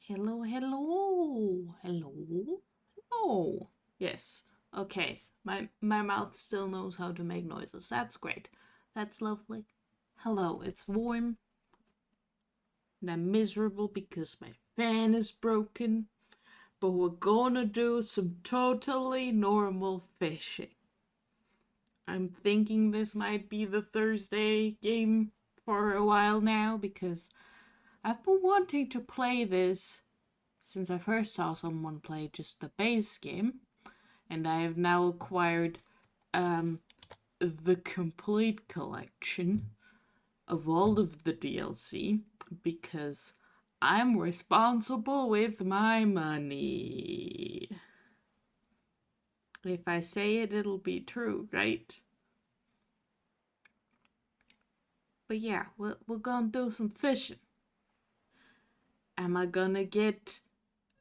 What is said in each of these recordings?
Hello, hello, hello, hello. Yes, okay. My mouth still knows how to make noises. That's great. That's lovely. Hello, it's warm. And I'm miserable because my fan is broken. But we're gonna do some totally normal fishing. I'm thinking this might be the Thursday game for a while now because I've been wanting to play this since I first saw someone play just the base game, and I have now acquired the complete collection of all of the DLC because I'm responsible with my money. If I say it, it'll be true, right? But yeah, we're gonna do some fishing. Am I gonna get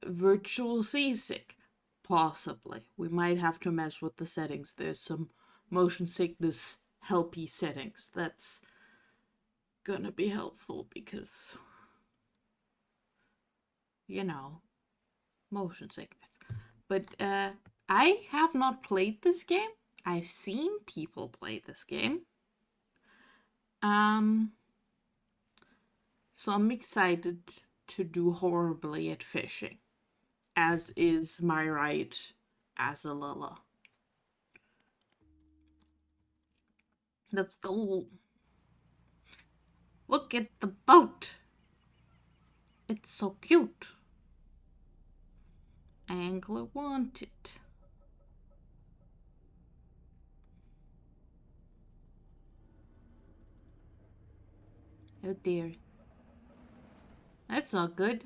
virtual seasick? Possibly. We might have to mess with the settings. There's some motion sickness helpy settings. That's gonna be helpful because, you know, motion sickness. But I have not played this game. I've seen people play this game. So I'm excited to do horribly at fishing, as is my right as a Lila. Let's go. Look at the boat. It's so cute. Angler wanted. Oh dear. That's not good.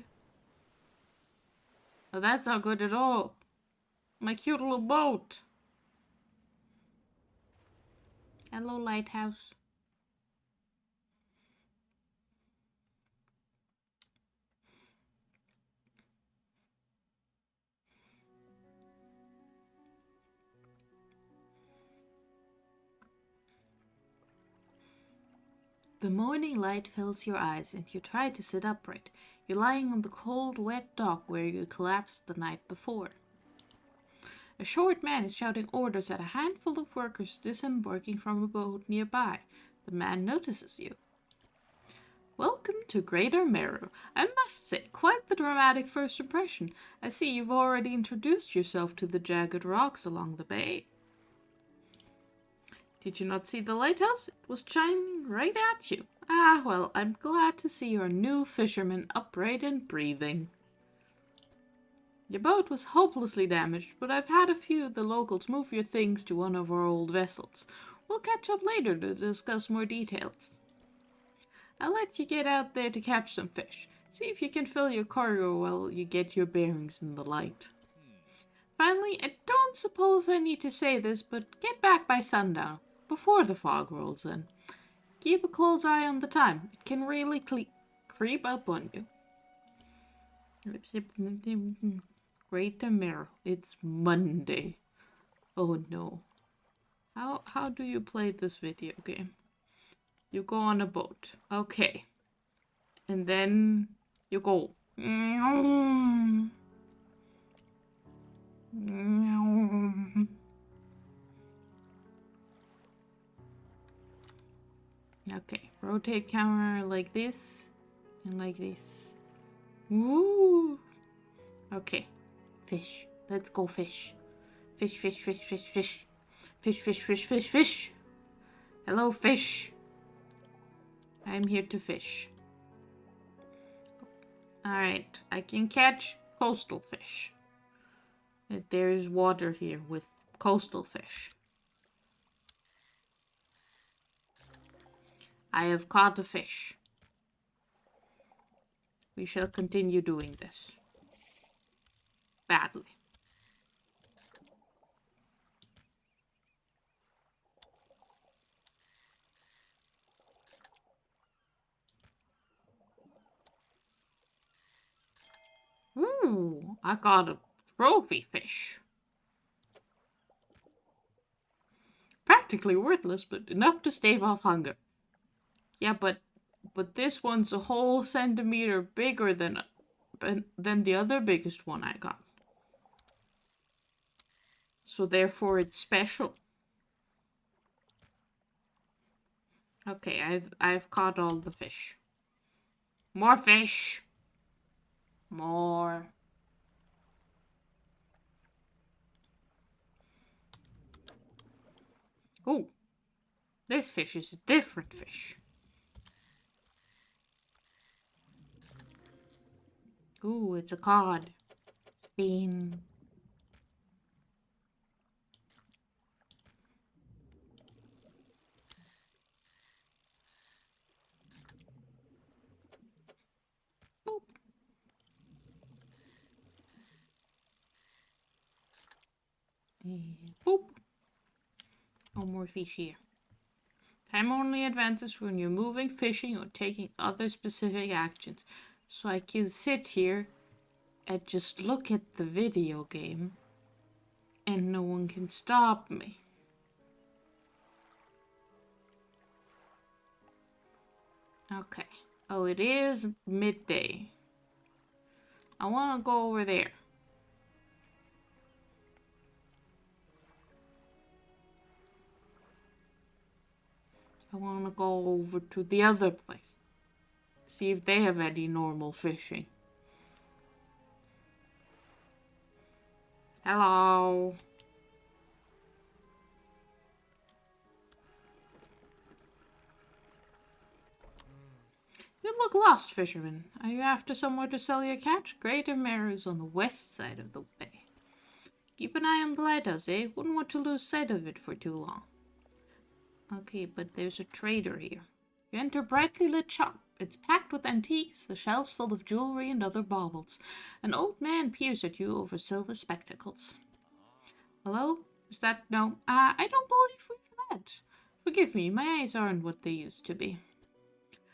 Oh, that's not good at all. My cute little boat. Hello, lighthouse. The morning light fills your eyes and you try to sit upright. You're lying on the cold, wet dock where you collapsed the night before. A short man is shouting orders at a handful of workers disembarking from a boat nearby. The man notices you. Welcome to Greater Merrow. I must say, quite the dramatic first impression. I see you've already introduced yourself to the jagged rocks along the bay. Did you not see the lighthouse? It was shining right at you. Ah, well, I'm glad to see your new fisherman upright and breathing. Your boat was hopelessly damaged, but I've had a few of the locals move your things to one of our old vessels. We'll catch up later to discuss more details. I'll let you get out there to catch some fish. See if you can fill your cargo while you get your bearings in the light. Finally, I don't suppose I need to say this, but get back by sundown, before the fog rolls in. Keep a close eye on the time. It can really creep up on you. Greater Merrow. It's Monday. Oh no. How do you play this video game? You go on a boat. Okay. And then you go. Okay. Rotate camera like this and like this. Woo! Okay. Fish. Let's go fish. Fish, fish, fish, fish, fish. Fish, fish, fish, fish, fish. Hello, fish. I'm here to fish. Alright, I can catch coastal fish. There's water here with coastal fish. I have caught a fish. We shall continue doing this. Badly. Ooh, I got a trophy fish. Practically worthless, but enough to stave off hunger. Yeah, but this one's a whole centimeter bigger than than the other biggest one I got. So therefore it's special. Okay, I've caught all the fish. More fish. More. Oh, this fish is a different fish. Ooh, it's a cod. Bean. Boop. Boop. No more fish here. Time only advances when you're moving, fishing, or taking other specific actions. So I can sit here and just look at the video game and no one can stop me. Okay. Oh, it is midday. I want to go over there. I want to go over to the other place. See if they have any normal fishing. Hello. You look lost, fisherman. Are you after somewhere to sell your catch? Greater Mare is on the west side of the bay. Keep an eye on the lighthouse, eh? Wouldn't want to lose sight of it for too long. Okay, but there's a trader here. You enter a brightly lit shop. It's packed with antiques, the shelves full of jewelry and other baubles. An old man peers at you over silver spectacles. Hello? Is that... No. I don't believe we've met. Forgive me, my eyes aren't what they used to be.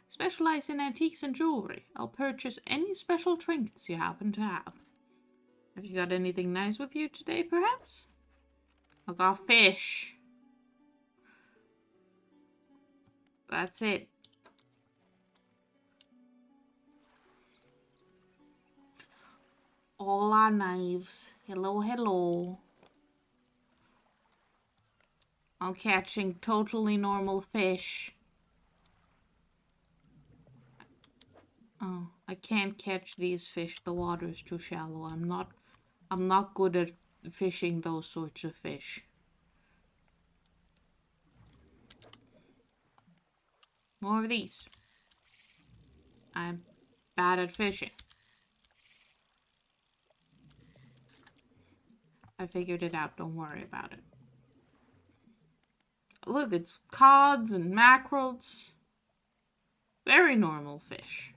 Specialize in antiques and jewelry. I'll purchase any special trinkets you happen to have. Have you got anything nice with you today, perhaps? I got fish. That's it. All our knives. Hello, hello. I'm catching totally normal fish. Oh, I can't catch these fish. The water's too shallow. I'm not good at fishing those sorts of fish. More of these. I'm bad at fishing. I figured it out. Don't worry about it. Look, it's cods and mackerels. Very normal fish.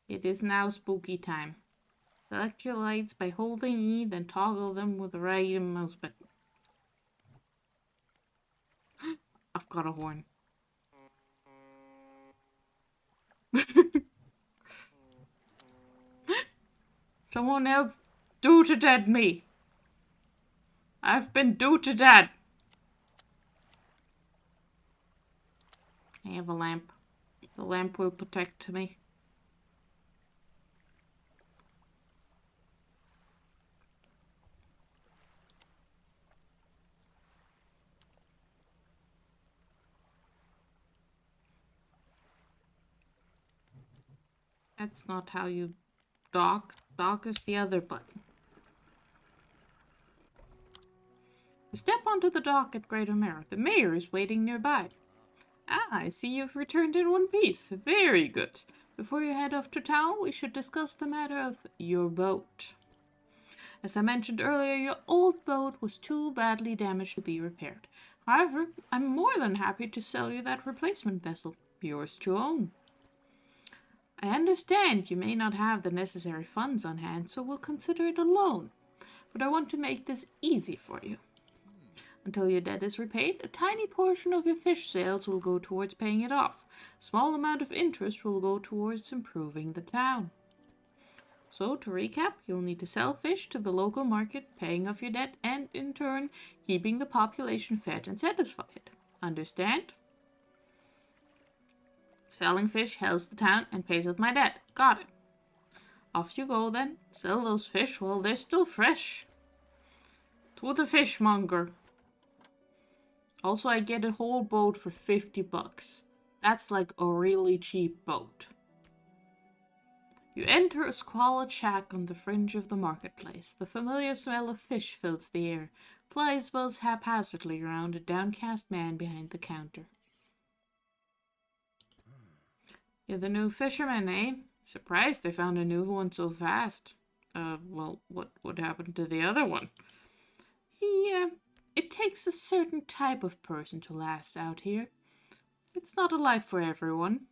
It is now spooky time. Select your lights by holding E, then toggle them with the right mouse button. I've got a horn. Someone else do to dead me. I've been do to dead. I have a lamp. The lamp will protect me. That's not how you dock. Dock is the other button. Step onto the dock at Greater Mare. The mayor is waiting nearby. Ah, I see you've returned in one piece. Very good. Before you head off to town, we should discuss the matter of your boat. As I mentioned earlier, your old boat was too badly damaged to be repaired. However, I'm more than happy to sell you that replacement vessel, yours to own. I understand you may not have the necessary funds on hand, so we'll consider it a loan. But I want to make this easy for you. Until your debt is repaid, a tiny portion of your fish sales will go towards paying it off. A small amount of interest will go towards improving the town. So, to recap, you'll need to sell fish to the local market, paying off your debt, and in turn, keeping the population fed and satisfied. Understand? Selling fish helps the town and pays off my debt. Got it. Off you go then. Sell those fish while they're still fresh. To the fishmonger. Also, I get a whole boat for 50 bucks. That's like a really cheap boat. You enter a squalid shack on the fringe of the marketplace. The familiar smell of fish fills the air. Flies buzz haphazardly around a downcast man behind the counter. You're the new fisherman, eh? Surprised they found a new one so fast. Well, what happened to the other one? It takes a certain type of person to last out here. It's not a life for everyone.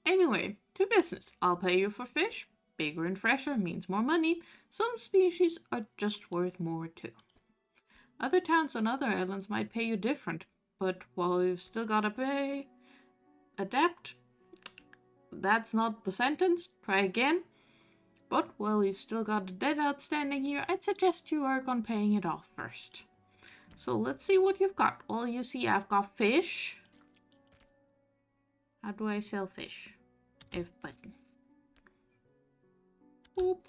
Anyway, to business. I'll pay you for fish. Bigger and fresher means more money. Some species are just worth more too. Other towns on other islands might pay you different, but while you've still gotta adapt. That's not the sentence. Try again. But while you've still got a debt outstanding here, I'd suggest you work on paying it off first. So let's see what you've got. Well, you see I've got fish. How do I sell fish? F button. Boop.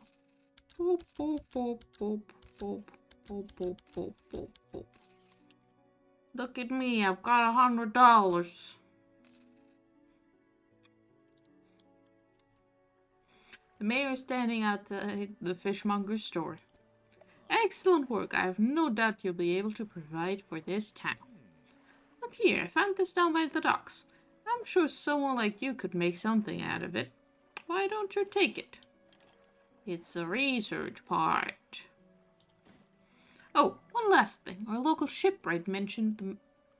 Boop, boop, boop, boop, boop, boop, boop, boop, boop, boop. Look at me, I've got $100. The mayor is standing outside the fishmonger's store. Excellent work. I have no doubt you'll be able to provide for this town. Look here, I found this down by the docks. I'm sure someone like you could make something out of it. Why don't you take it? It's a research part. Oh, one last thing. Our local shipwright mentioned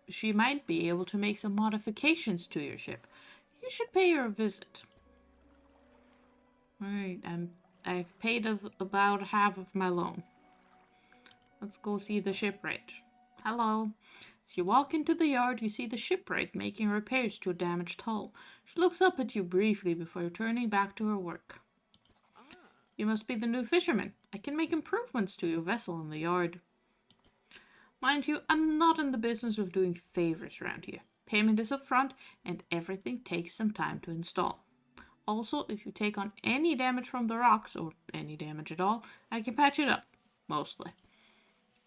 she might be able to make some modifications to your ship. You should pay her a visit. Alright, I've paid about half of my loan. Let's go see the shipwright. Hello. As you walk into the yard, you see the shipwright making repairs to a damaged hull. She looks up at you briefly before turning back to her work. You must be the new fisherman. I can make improvements to your vessel in the yard. Mind you, I'm not in the business of doing favors around here. Payment is upfront, and everything takes some time to install. Also, if you take on any damage from the rocks, or any damage at all, I can patch it up. Mostly.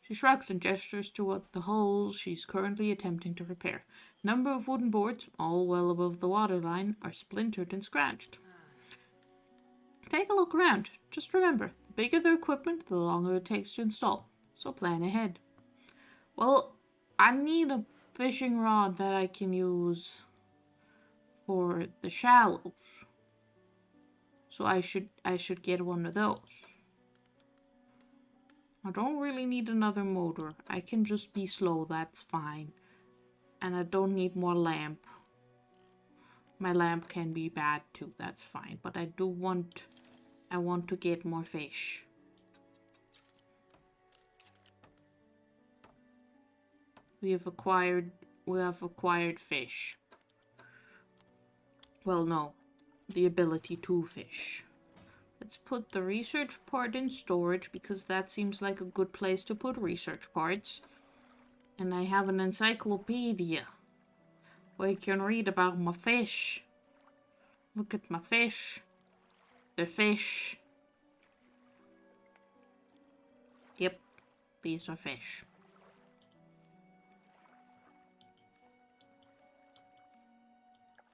She shrugs and gestures toward the holes she's currently attempting to repair. A number of wooden boards, all well above the waterline, are splintered and scratched. Take a look around. Just remember, the bigger the equipment, the longer it takes to install. So plan ahead. Well, I need a fishing rod that I can use for the shallows. So I should get one of those. I don't really need another motor. I can just be slow, that's fine. And I don't need more lamp. My lamp can be bad too, that's fine. But I want to get more fish. We have acquired fish. Well, no. The ability to fish. Let's put the research part in storage because that seems like a good place to put research parts. And I have an encyclopedia where you can read about my fish. Look at my fish. They're fish. Yep, these are fish.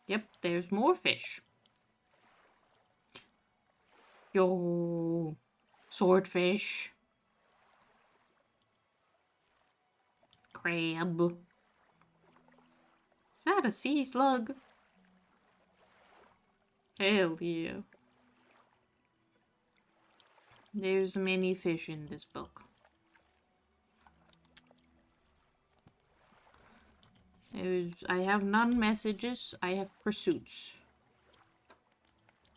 Yep, there's more fish. Yo, swordfish. Crab. Is that a sea slug? Hell yeah. There's many fish in this book. I have none messages, I have pursuits.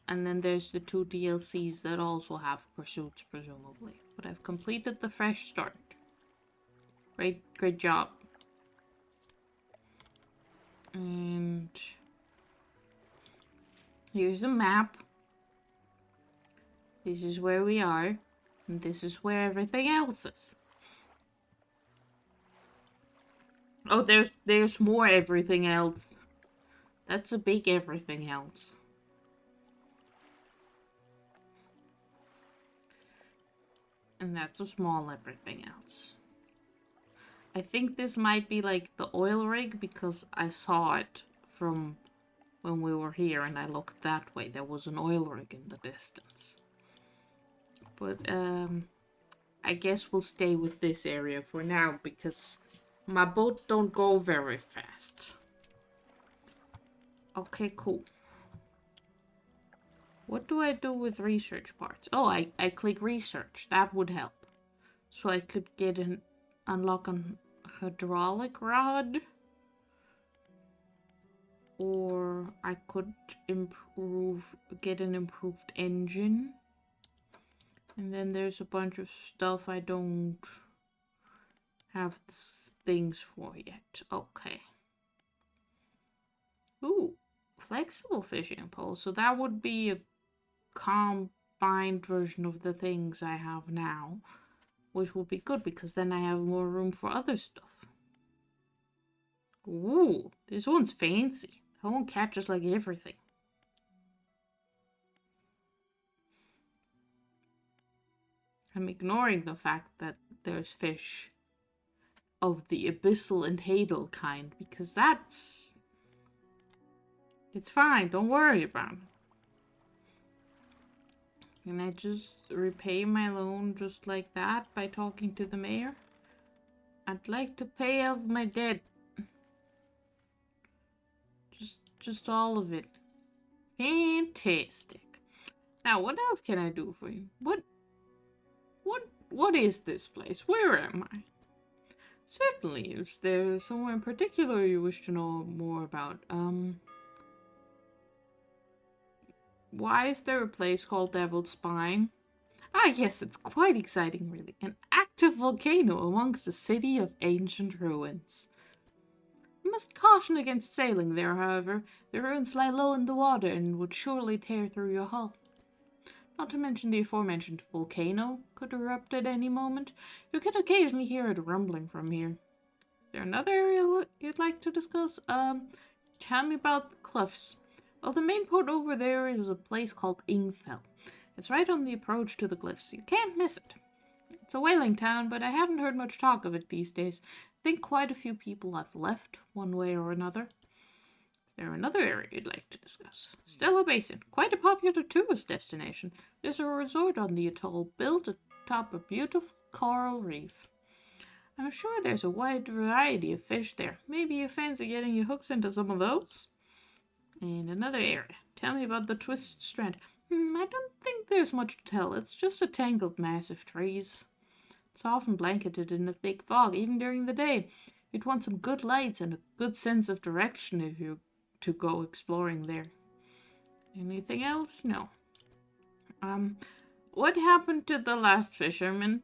And then there's the 2 DLCs that also have pursuits, presumably. But I've completed the fresh start. Great job. And here's a map. This is where we are. And this is where everything else is. Oh, there's more everything else. That's a big everything else. And that's a small everything else. I think this might be like the oil rig because I saw it from when we were here and I looked that way. There was an oil rig in the distance. But, I guess we'll stay with this area for now because my boat don't go very fast. Okay, cool. What do I do with research parts? Oh, I click research. That would help. So I could get unlock an hydraulic rod. Or I could get an improved engine. And then there's a bunch of stuff I don't have things for yet. Okay. Ooh, flexible fishing pole. So that would be a combined version of the things I have now. Which will be good because then I have more room for other stuff. Ooh, this one's fancy. That one catches like everything. I'm ignoring the fact that there's fish of the abyssal and hadal kind because that's... It's fine, don't worry about it. Can I just repay my loan just like that by talking to the mayor? I'd like to pay off my debt. Just all of it. Fantastic. Now, what else can I do for you? What is this place? Where am I? Certainly, is there somewhere in particular you wish to know more about? Why is there a place called Devil's Spine? Ah, yes, it's quite exciting, really. An active volcano amongst a city of ancient ruins. You must caution against sailing there, however. The ruins lie low in the water and would surely tear through your hull. Not to mention the aforementioned volcano could erupt at any moment. You can occasionally hear it rumbling from here. Is there another area you'd like to discuss? Tell me about the cliffs. Well, the main port over there is a place called Ingfell. It's right on the approach to the cliffs. You can't miss it. It's a whaling town, but I haven't heard much talk of it these days. I think quite a few people have left, one way or another. Is there another area you'd like to discuss? Stella Basin, quite a popular tourist destination. There's a resort on the atoll built atop a beautiful coral reef. I'm sure there's a wide variety of fish there. Maybe you fancy getting your hooks into some of those? And another area. Tell me about the Twisted Strand. I don't think there's much to tell. It's just a tangled mass of trees. It's often blanketed in a thick fog, even during the day. You'd want some good lights and a good sense of direction if you to go exploring there. Anything else? No. What happened to the last fisherman?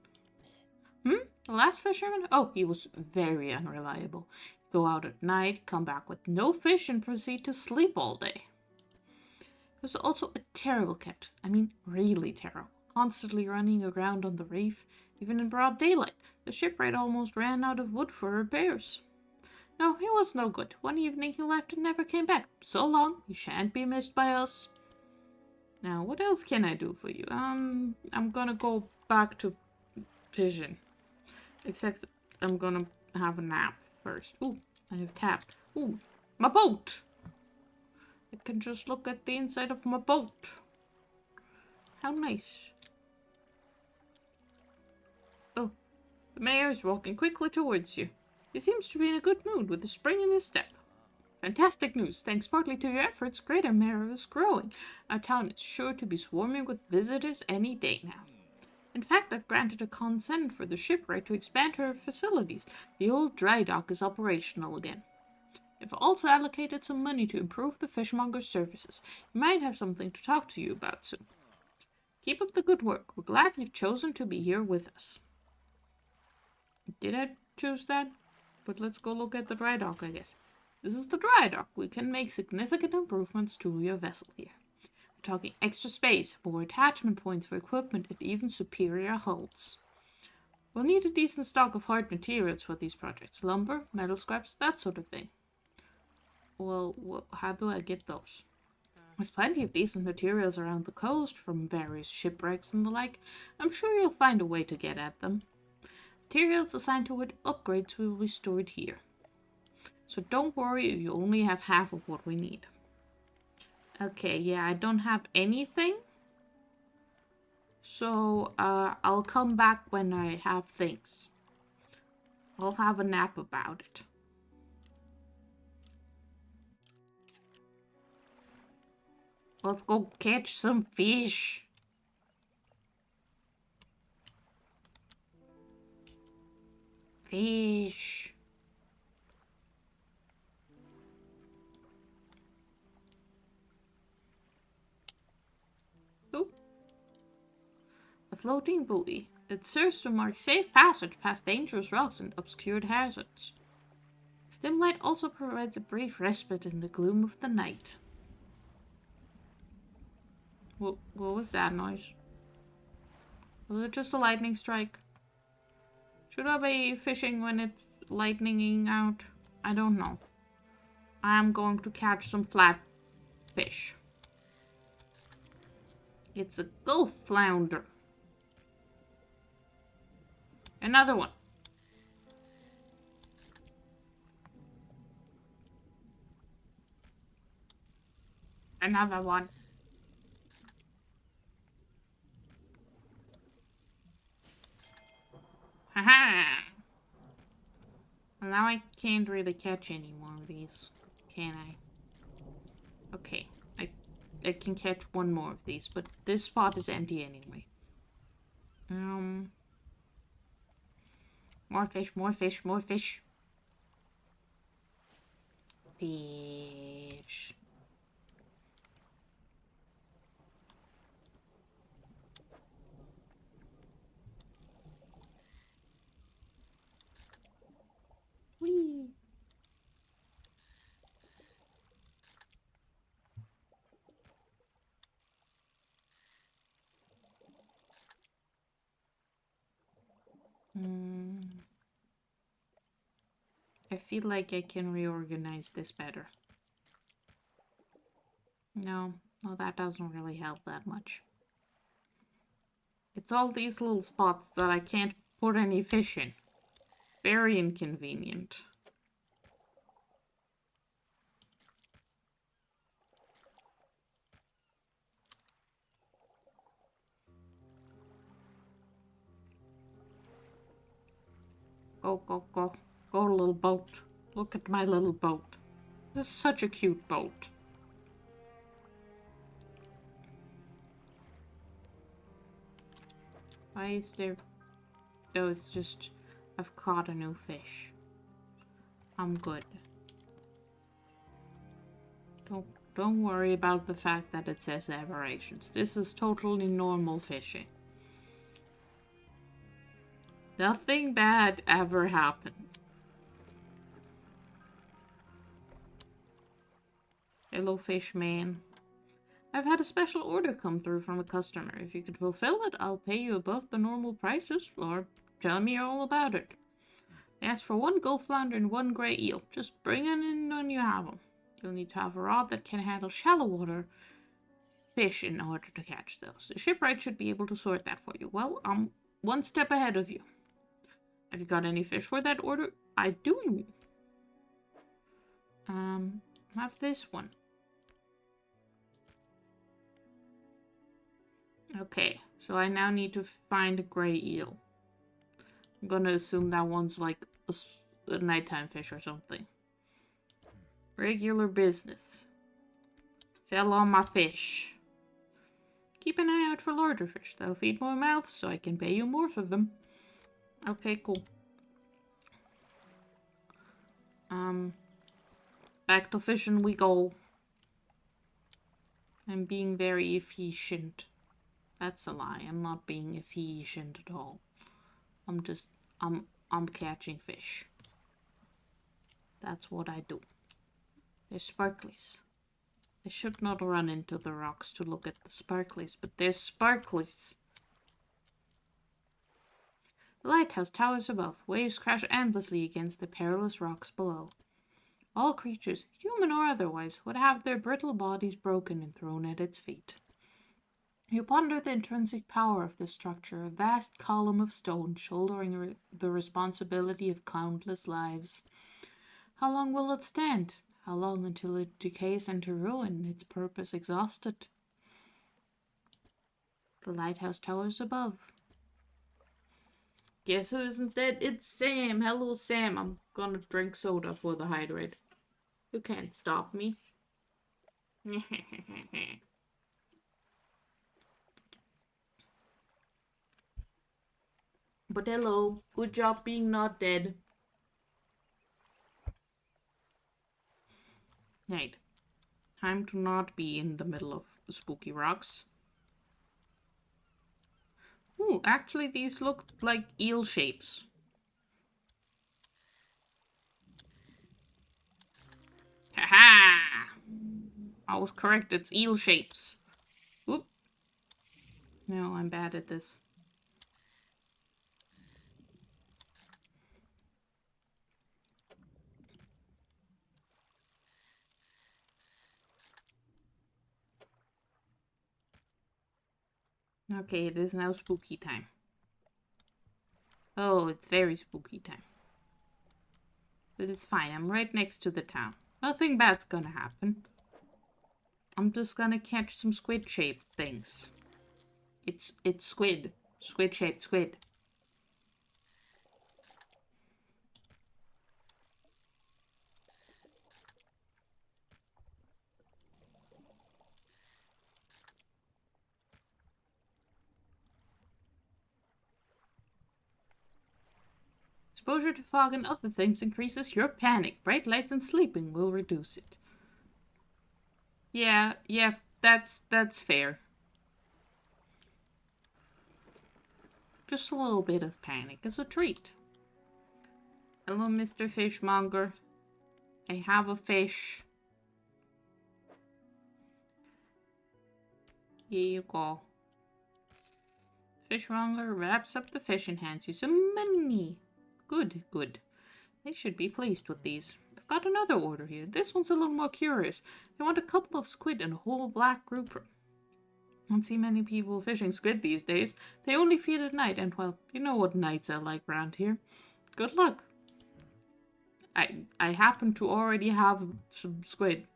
The last fisherman? Oh, he was very unreliable. Go out at night, come back with no fish, and proceed to sleep all day. He was also a terrible cat. I mean, really terrible. Constantly running aground on the reef, even in broad daylight. The shipwright almost ran out of wood for repairs. No, he was no good. One evening he left and never came back. So long, you shan't be missed by us. Now, what else can I do for you? I'm gonna go back to fishing. Except I'm gonna have a nap first. Ooh, I have tapped. Ooh, my boat! I can just look at the inside of my boat. How nice. Oh, the mayor is walking quickly towards you. He seems to be in a good mood with a spring in his step. Fantastic news. Thanks partly to your efforts, Greater Mare is growing. Our town is sure to be swarming with visitors any day now. In fact, I've granted a consent for the shipwright to expand her facilities. The old dry dock is operational again. I've also allocated some money to improve the fishmonger's services. He might have something to talk to you about soon. Keep up the good work. We're glad you've chosen to be here with us. Did I choose that? But let's go look at the dry dock, I guess. This is the dry dock. We can make significant improvements to your vessel here. We're talking extra space, more attachment points for equipment, and even superior hulls. We'll need a decent stock of hard materials for these projects. Lumber, metal scraps, that sort of thing. Well, how do I get those? There's plenty of decent materials around the coast, from various shipwrecks and the like. I'm sure you'll find a way to get at them. Materials assigned toward upgrades will be stored here. So don't worry, you only have half of what we need. Okay, yeah, I don't have anything. So, I'll come back when I have things. I'll have a nap about it. Let's go catch some fish. Fish. Ooh. A floating buoy. It serves to mark safe passage past dangerous rocks and obscured hazards. Its dim light also provides a brief respite in the gloom of the night. What was that noise? Was it just a lightning strike? Should I be fishing when it's lightninging out? I don't know. I'm going to catch some flat fish. It's a gulf flounder. Another one. Another one. Haha! Well, now I can't really catch any more of these, can I? Okay, I can catch one more of these, but this spot is empty anyway. More fish, more fish, more fish. Fish. Whee! I feel like I can reorganize this better. No, that doesn't really help that much. It's all these little spots that I can't put any fish in. Very inconvenient. Go, go, go. Go, little boat. Look at my little boat. This is such a cute boat. Why is there... Oh, it's just... I've caught a new fish. I'm good. Don't worry about the fact that it says aberrations. This is totally normal fishing. Nothing bad ever happens. Hello, fish man. I've had a special order come through from a customer. If you can fulfill it, I'll pay you above the normal prices, or tell me all about it. Ask for 1 gulf flounder and 1 grey eel. Just bring it in when you have them. You'll need to have a rod that can handle shallow water fish in order to catch those. The shipwright should be able to sort that for you. Well, I'm 1 step ahead of you. Have you got any fish for that order? I do. Have this one. Okay, so I now need to find a grey eel. I'm gonna assume that one's like a nighttime fish or something. Regular business. Sell all my fish. Keep an eye out for larger fish. They'll feed more mouths, so I can pay you more for them. Okay, cool. Back to fishing we go. I'm being very efficient. That's a lie. I'm not being efficient at all. I'm catching fish. That's what I do. They're sparklies. I should not run into the rocks to look at the sparklies, but there's sparklies. The lighthouse towers above. Waves crash endlessly against the perilous rocks below. All creatures, human or otherwise, would have their brittle bodies broken and thrown at its feet. You ponder the intrinsic power of this structure, a vast column of stone shouldering the responsibility of countless lives. How long will it stand? How long until it decays into ruin, its purpose exhausted? The lighthouse towers above. Guess who isn't dead? It's Sam. Hello, Sam. I'm gonna drink soda for the hydrate. You can't stop me. But hello. Good job being not dead. Right. Time to not be in the middle of spooky rocks. Ooh, actually these look like eel shapes. Haha! I was correct, it's eel shapes. Oop. No, I'm bad at this. Okay, it is now spooky time. Oh, it's very spooky time. But it's fine, I'm right next to the town. Nothing bad's gonna happen. I'm just gonna catch some squid-shaped things. It's squid. Squid-shaped squid. Exposure to fog and other things increases your panic. Bright lights and sleeping will reduce it. Yeah, that's fair. Just a little bit of panic is a treat. Hello, Mr. Fishmonger. I have a fish. Here you go. Fishmonger wraps up the fish and hands you some money. Good, good. They should be pleased with these. I've got another order here. This one's a little more curious. They want a couple of squid and a whole black grouper. I don't see many people fishing squid these days. They only feed at night, and well, you know what nights are like around here. Good luck. I happen to already have some squid.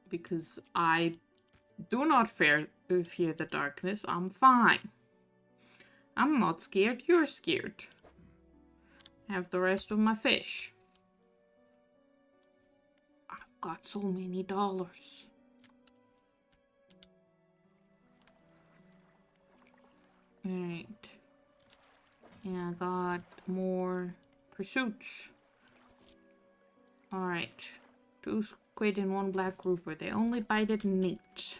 Because I do not fear the darkness. I'm fine. I'm not scared. You're scared. Have the rest of my fish. I've got so many dollars. Alright. And I got more pursuits. Alright. 2 squid and 1 black grouper. They only bite at night.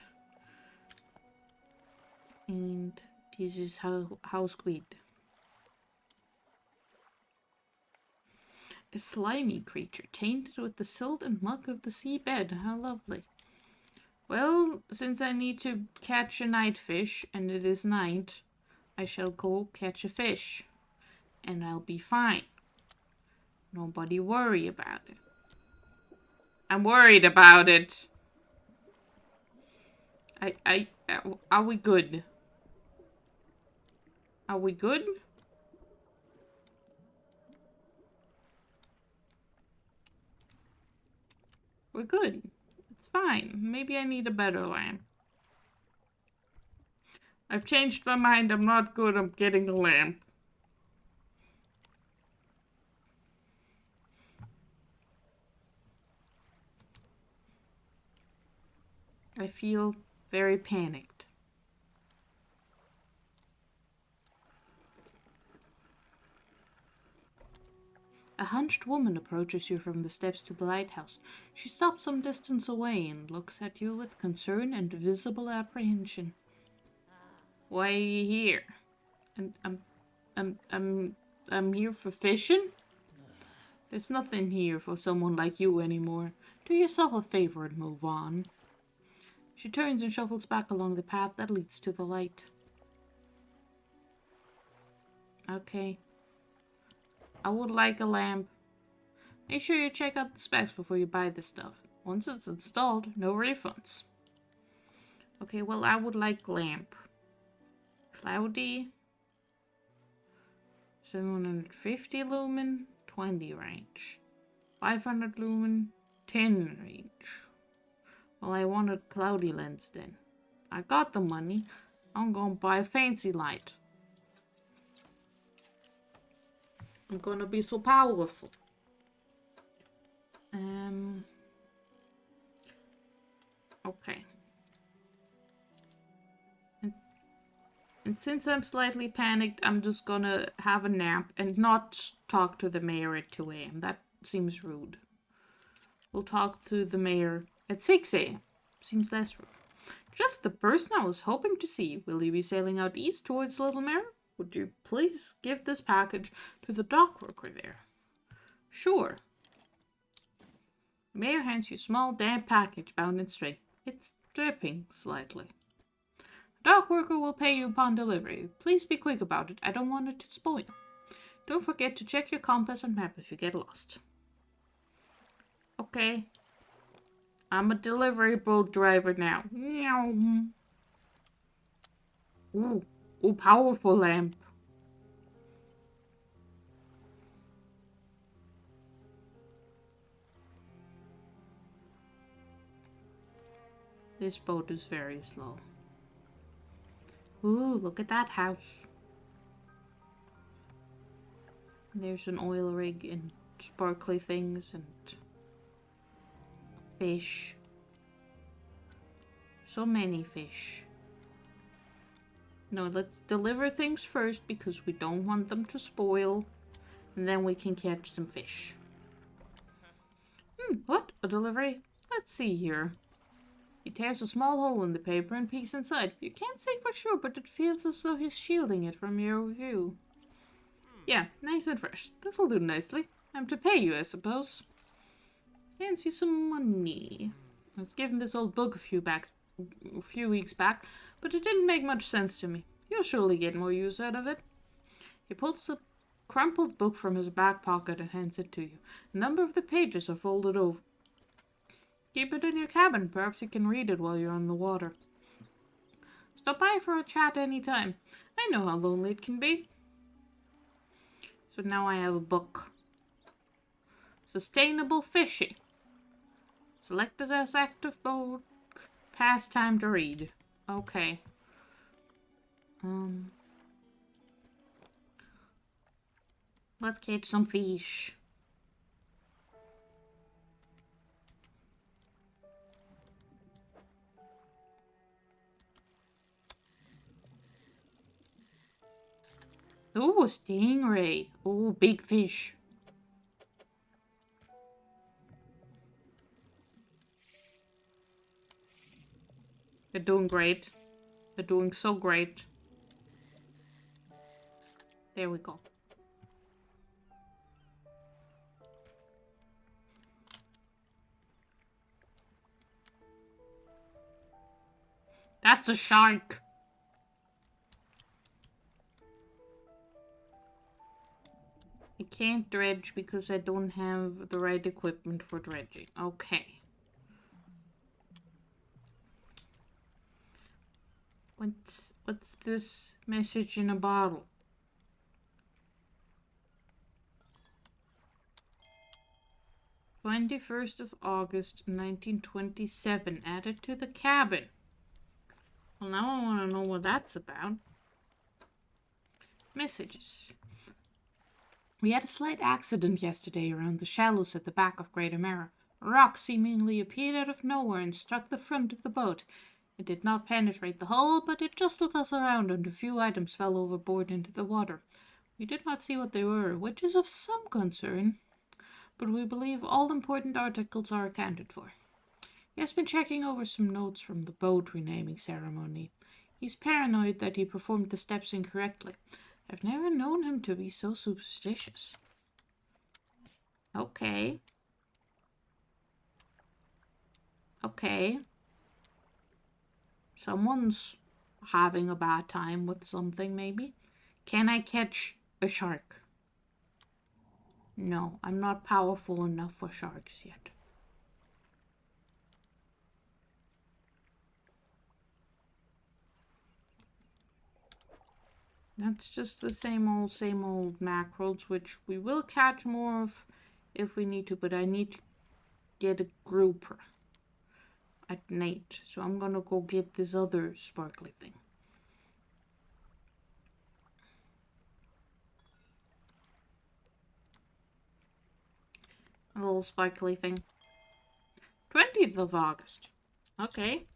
And this is how squid. A slimy creature, tainted with the silt and muck of the seabed. How lovely. Well, since I need to catch a night fish, and it is night, I shall go catch a fish. And I'll be fine. Nobody worry about it. I'm worried about it. Are we good? Are we good? We're good. It's fine. Maybe I need a better lamp. I've changed my mind. I'm not good. I'm getting a lamp. I feel very panicked. A hunched woman approaches you from the steps to the lighthouse. She stops some distance away and looks at you with concern and visible apprehension. Why are you here? I'm here for fishing? There's nothing here for someone like you anymore. Do yourself a favor and move on. She turns and shuffles back along the path that leads to the light. Okay. I would like a lamp. Make sure you check out the specs before you buy this stuff. Once it's installed, no refunds. Okay, well, I would like lamp. Cloudy. 750 lumen, 20 range. 500 lumen, 10 range. Well, I want a cloudy lens then. I got the money. I'm gonna buy a fancy light. I'm gonna be so powerful. Okay. And since I'm slightly panicked, I'm just gonna have a nap and not talk to the mayor at 2 a.m. That seems rude. We'll talk to the mayor at 6 a.m. Seems less rude. Just the person I was hoping to see. Will you be sailing out east towards Little Mare? Would you please give this package to the dock worker there? Sure. The mayor hands you a small, damp package bound in string. It's dripping slightly. The dock worker will pay you upon delivery. Please be quick about it. I don't want it to spoil. Don't forget to check your compass and map if you get lost. Okay. I'm a delivery boat driver now. Ooh, powerful lamp. This boat is very slow. Ooh, look at that house. There's an oil rig and sparkly things and fish. So many fish. No, let's deliver things first because we don't want them to spoil. And then we can catch some fish. What? A delivery? Let's see here. He tears a small hole in the paper and peeks inside. You can't say for sure, but it feels as though he's shielding it from your view. Yeah, nice and fresh. This'll do nicely. I'm to pay you, I suppose. Hands you some money. I was given this old book a few weeks back, but it didn't make much sense to me. You'll surely get more use out of it. He pulls the crumpled book from his back pocket and hands it to you. A number of the pages are folded over. Keep it in your cabin. Perhaps you can read it while you're on the water. Stop by for a chat anytime. I know how lonely it can be. So now I have a book. Sustainable fishing. Select as active book. Pastime to read. Okay. Let's catch some fish. Ooh, a stingray. Ooh, big fish. They're doing great. They're doing so great. There we go. That's a shark. I can't dredge because I don't have the right equipment for dredging. Okay. What's this message in a bottle? 21st of August, 1927. Added to the cabin. Well, now I want to know what that's about. Messages. We had a slight accident yesterday around the shallows at the back of Greater Mara. A rock seemingly appeared out of nowhere and struck the front of the boat. It did not penetrate the hull, but it jostled us around and a few items fell overboard into the water. We did not see what they were, which is of some concern, but we believe all important articles are accounted for. He has been checking over some notes from the boat renaming ceremony. He's paranoid that he performed the steps incorrectly. I've never known him to be so superstitious. Okay. Okay. Someone's having a bad time with something, maybe. Can I catch a shark? No, I'm not powerful enough for sharks yet. That's just the same old mackerels, which we will catch more of if we need to, but I need to get a grouper at night. So I'm gonna go get this other sparkly thing. A little sparkly thing. 20th of August. Okay.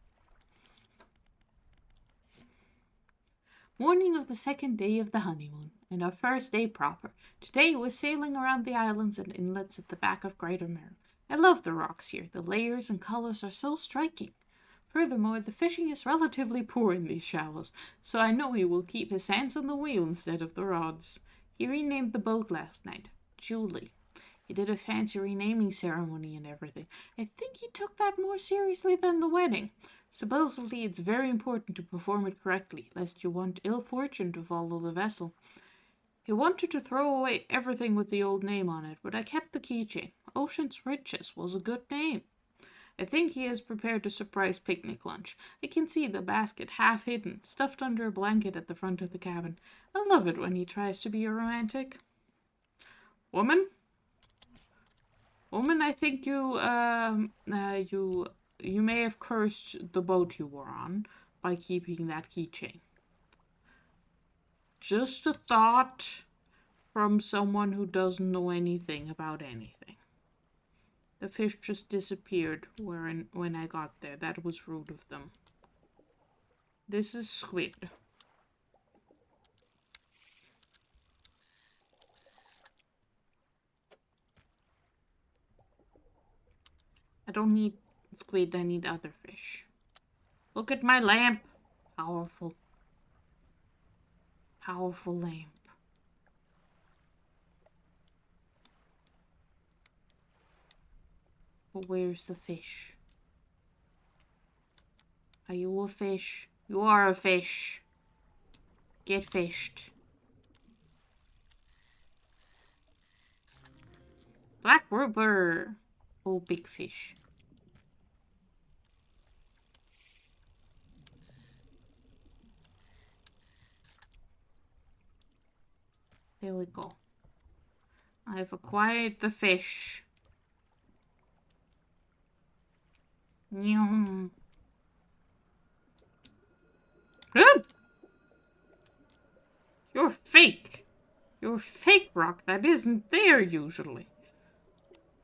Morning of the second day of the honeymoon, and our first day proper. Today we're sailing around the islands and inlets at the back of Greater Mirror. I love the rocks here. The layers and colors are so striking. Furthermore, the fishing is relatively poor in these shallows, so I know he will keep his hands on the wheel instead of the rods. He renamed the boat last night. Julie. He did a fancy renaming ceremony and everything. I think he took that more seriously than the wedding. Supposedly, it's very important to perform it correctly, lest you want ill fortune to follow the vessel. He wanted to throw away everything with the old name on it, but I kept the keychain. Ocean's Riches was a good name. I think he is prepared a surprise picnic lunch. I can see the basket half hidden, stuffed under a blanket at the front of the cabin. I love it when he tries to be a romantic. Woman? Woman, I think you may have cursed the boat you were on by keeping that keychain. Just a thought from someone who doesn't know anything about anything. The fish just disappeared when I got there. That was rude of them. This is squid. I don't need squid, I need other fish. Look at my lamp. Powerful. Powerful lamp. But where's the fish? Are you a fish? You are a fish. Get fished. Black grouper. Oh, big fish. There we go. I've acquired the fish. Yum. You're fake. You're fake, rock. That isn't there usually.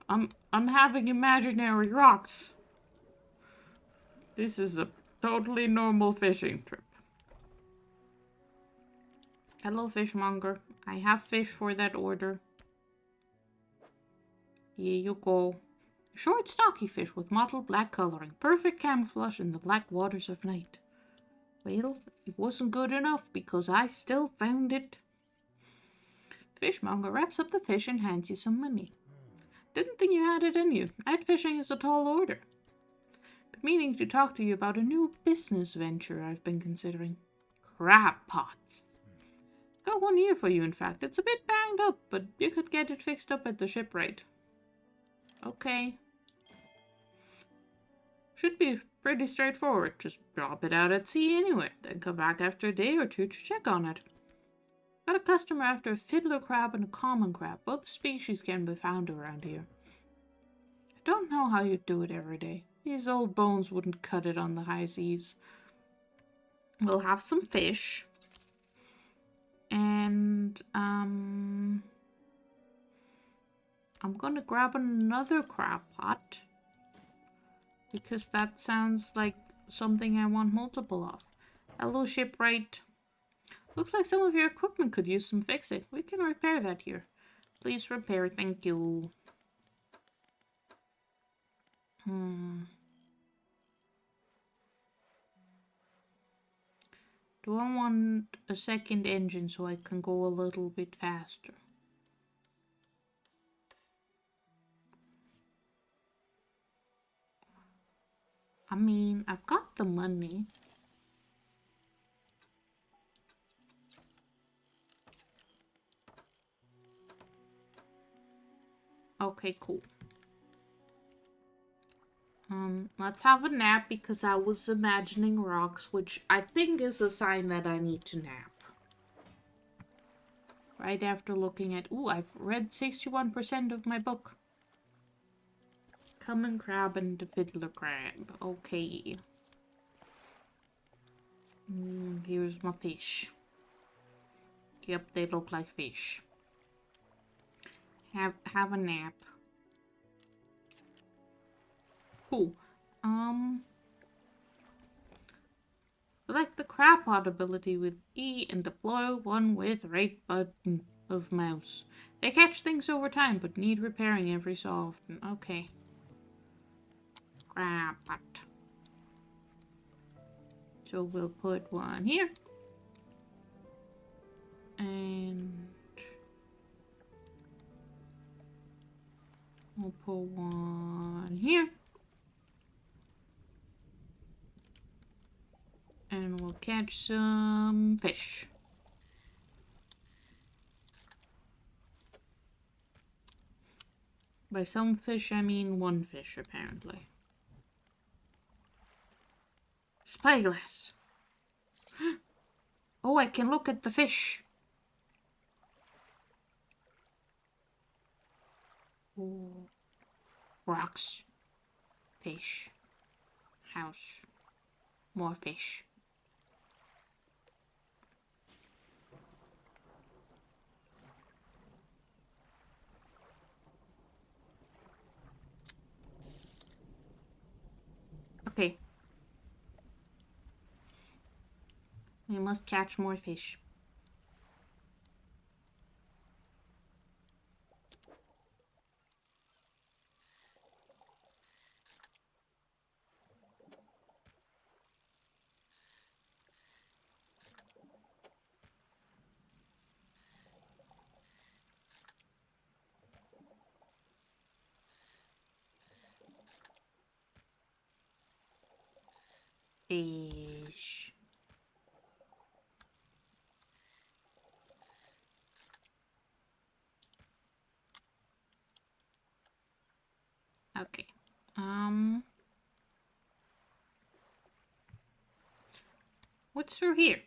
I'm having imaginary rocks. This is a totally normal fishing trip. Hello, fishmonger. I have fish for that order. Here you go. Short, stocky fish with mottled black coloring. Perfect camouflage in the black waters of night. Well, it wasn't good enough because I still found it. Fishmonger wraps up the fish and hands you some money. Didn't think you had it in you. Night fishing is a tall order. Been meaning to talk to you about a new business venture I've been considering. Crab pots. Got one here for you, in fact. It's a bit banged up, but you could get it fixed up at the shipwright. Okay. Should be pretty straightforward. Just drop it out at sea anywhere, then come back after a day or two to check on it. Got a customer after a fiddler crab and a common crab. Both species can be found around here. I don't know how you do it every day. These old bones wouldn't cut it on the high seas. We'll have some fish. And, I'm gonna grab another crab pot. Because that sounds like something I want multiple of. Hello, shipwright. Looks like some of your equipment could use some fixing. We can repair that here. Please repair, thank you. Do I want a second engine so I can go a little bit faster? mean, I've got the money. Okay, cool. Let's have a nap because I was imagining rocks, which I think is a sign that I need to nap. Right after looking at... Ooh, I've read 61% of my book. Common crab and the fiddler crab. Okay. Here's my fish. Yep, they look like fish. Have a nap. Cool. Select the crab pot ability with E and deploy one with right button of mouse. They catch things over time, but need repairing every so often. Okay. Crab pot. So we'll put one here. And we'll put one here. And we'll catch some fish. By some fish, I mean one fish, apparently. Spyglass. Oh, I can look at the fish. Oh. Rocks. Fish. House. More fish. Okay. We must catch more fish. Fish. Okay. What's through here?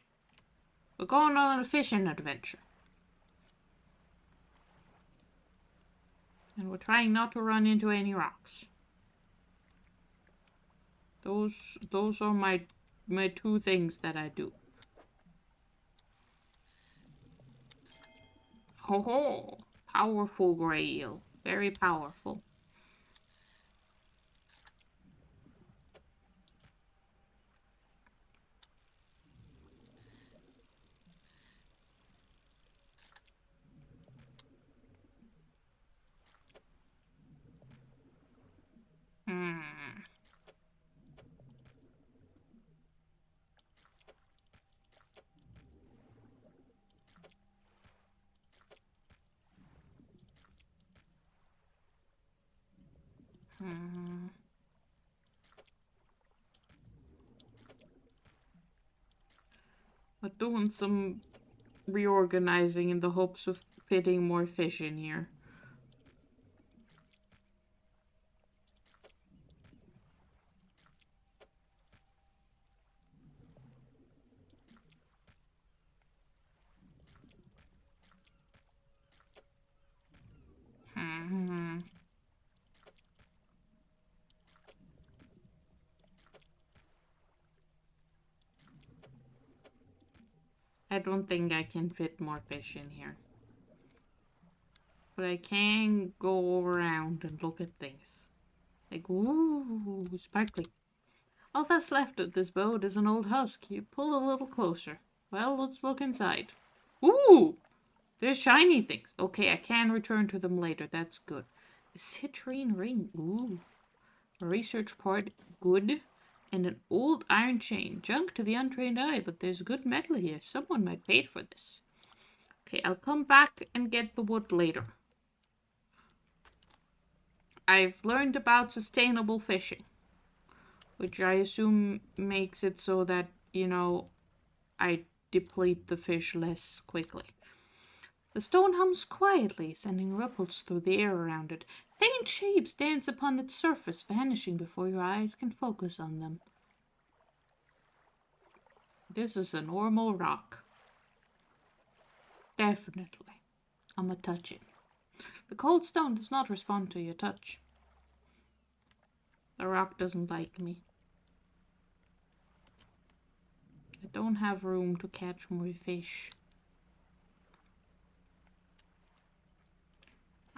We're going on a fishing adventure. And we're trying not to run into any rocks. Those are my two things that I do. Ho ho! Powerful gray eel. Very powerful. But doing some reorganizing in the hopes of fitting more fish in here. I don't think I can fit more fish in here. But I can go around and look at things. Like, ooh, sparkly. All that's left of this boat is an old husk. You pull a little closer. Well, let's look inside. Ooh! There's shiny things. Okay, I can return to them later. That's good. A citrine ring. Ooh. A research part. Good. And an old iron chain. Junk to the untrained eye, but there's good metal here. Someone might pay for this. Okay, I'll come back and get the wood later. I've learned about sustainable fishing. which I assume makes it so that, you know, I deplete the fish less quickly. The stone hums quietly, sending ripples through the air around it. Faint shapes dance upon its surface, vanishing before your eyes can focus on them. This is a normal rock. Definitely. I'ma touch it. The cold stone does not respond to your touch. The rock doesn't like me. I don't have room to catch more fish.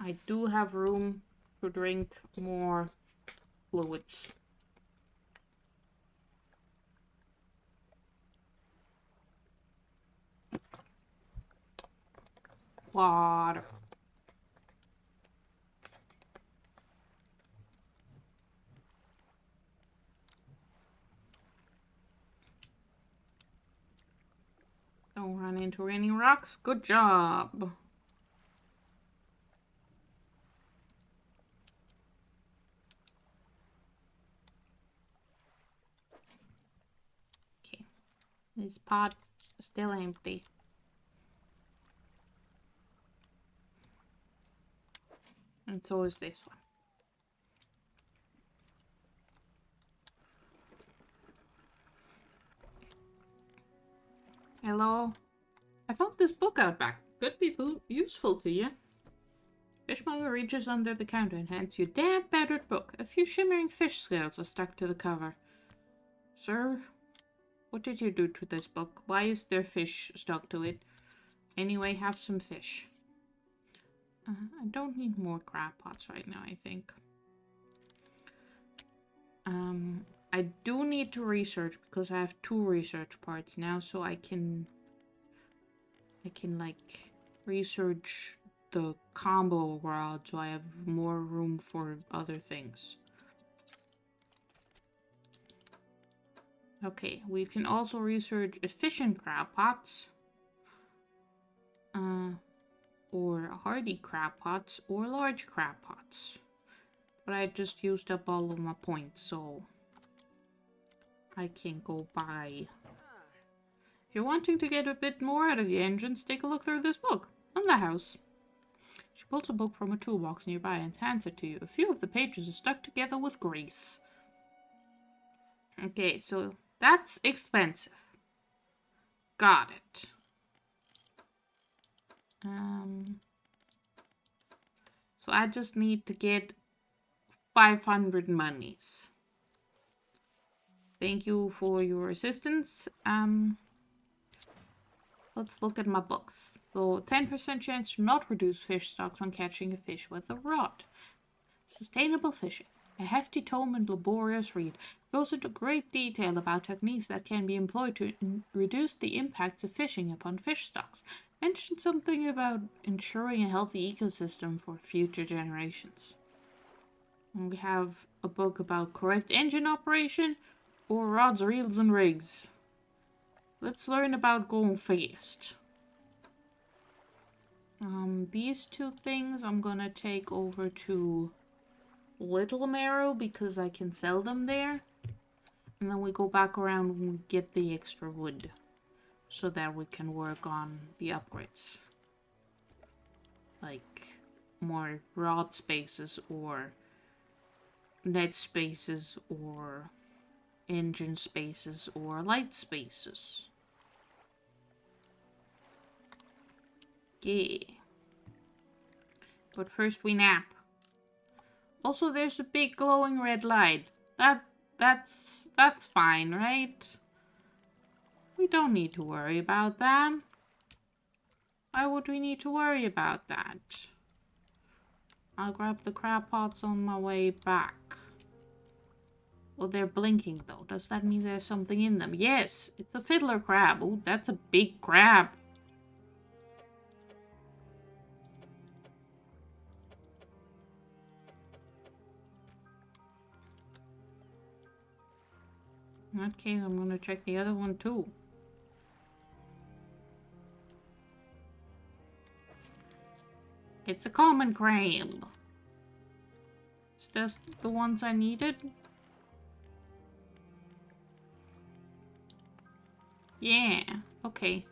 I do have room to drink more fluids. Water. Don't run into any rocks. Good job. Okay. This pot is still empty. And so is this one. Hello? I found this book out back. Could be useful to you. Fishmonger reaches under the counter and hands you a damp, battered book. A few shimmering fish scales are stuck to the cover. Sir, what did you do to this book? Why is there fish stuck to it? Anyway, have some fish. I don't need more crab pots right now, I think. I do need to research because I have 2 research parts now, so I can like research the combo rod so I have more room for other things. Okay, we can also research efficient crab pots, or hardy crab pots, or large crab pots. But I just used up all of my points, so I can go buy. If you're wanting to get a bit more out of the engines, take a look through this book on the house. She pulls a book from a toolbox nearby and hands it to you. A few of the pages are stuck together with grease. Okay, so that's expensive. Got it. So I just need to get 500 monies. Thank you for your assistance. Let's look at my books. So 10% chance to not reduce fish stocks when catching a fish with a rod. Sustainable fishing. A hefty tome and laborious read. Goes into great detail about techniques that can be employed to reduce the impacts of fishing upon fish stocks. Mentioned something about ensuring a healthy ecosystem for future generations. And we have a book about correct engine operation or rods, reels, and rigs. Let's learn about going fast. These 2 things I'm gonna take over to Little Marrow because I can sell them there. And then we go back around and get the extra wood so that we can work on the upgrades. Like more rod spaces or net spaces or engine spaces or light spaces. Yeah. But first we nap. Also, there's a big glowing red light. That's fine, right? We don't need to worry about that. Why would we need to worry about that? I'll grab the crab pots on my way back. Well, they're blinking though. Does that mean there's something in them? Yes, it's a fiddler crab. Oh, that's a big crab. In that case, I'm gonna check the other one too. It's a common crab. Is this the ones I needed? Yeah, okay.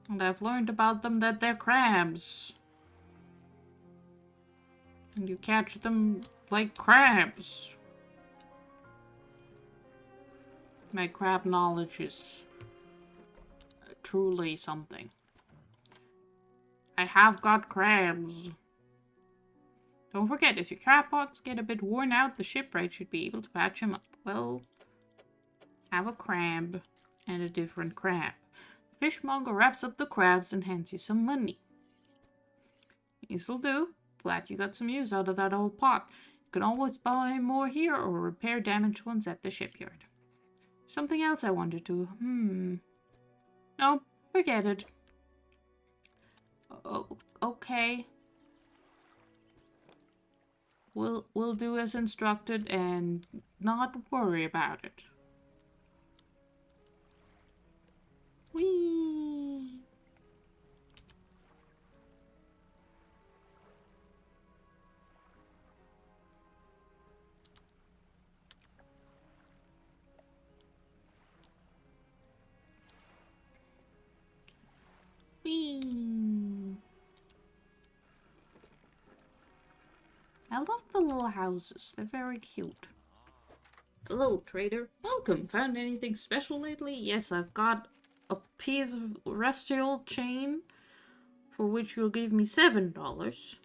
And I've learned about them that they're crabs. And you catch them like crabs. My crab knowledge is truly something. I have got crabs. Don't forget, if your crab pots get a bit worn out, the shipwright should be able to patch them up. Well, have a crab and a different crab. The fishmonger wraps up the crabs and hands you some money. This'll do. Glad you got some use out of that old pot. You can always buy more here or repair damaged ones at the shipyard. Something else I wanted to... No, forget it. Oh, okay. We'll do as instructed and not worry about it. Whee! Whee! I love the little houses. They're very cute. Hello, trader. Welcome. Found anything special lately? Yes, I've got a piece of rusty old chain for which you'll give me $7.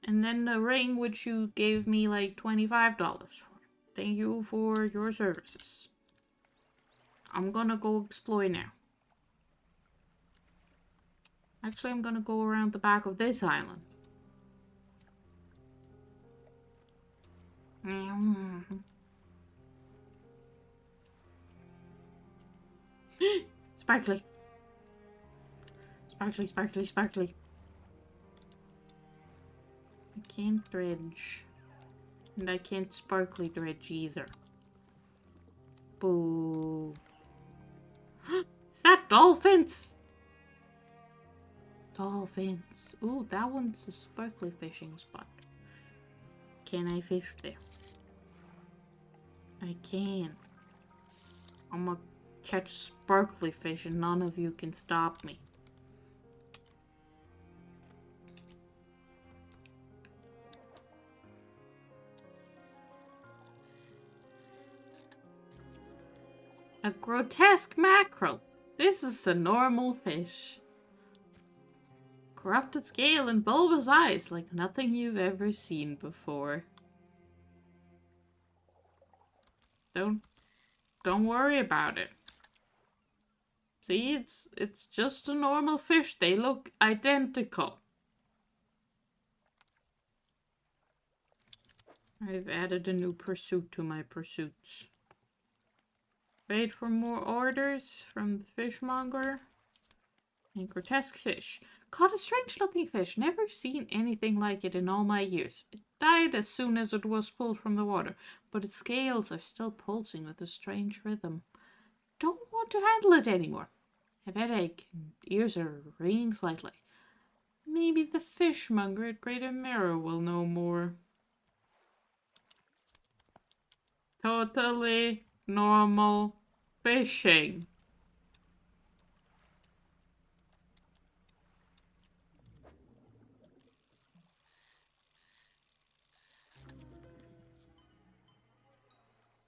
And then a ring which you gave me like $25 for. Thank you for your services. I'm gonna go explore now. Actually, I'm gonna go around the back of this island. Sparkly. Sparkly, sparkly, sparkly. I can't dredge. And I can't sparkly dredge either. Boo. Is that dolphins? Dolphins. Ooh, that one's a sparkly fishing spot. Can I fish there? I can. I'm gonna catch sparkly fish and none of you can stop me. A grotesque mackerel. This is a normal fish. Corrupted scale and bulbous eyes like nothing you've ever seen before. Don't worry about it. See, it's just a normal fish. They look identical. I've added a new pursuit to my pursuits. Wait for more orders from the fishmonger. And grotesque fish. Caught a strange looking fish. Never seen anything like it in all my years. It died as soon as it was pulled from the water, but its scales are still pulsing with a strange rhythm. Don't want to handle it anymore. Have headache and ears are ringing slightly. Maybe the fishmonger at Greater Mirror will know more. Totally normal fishing.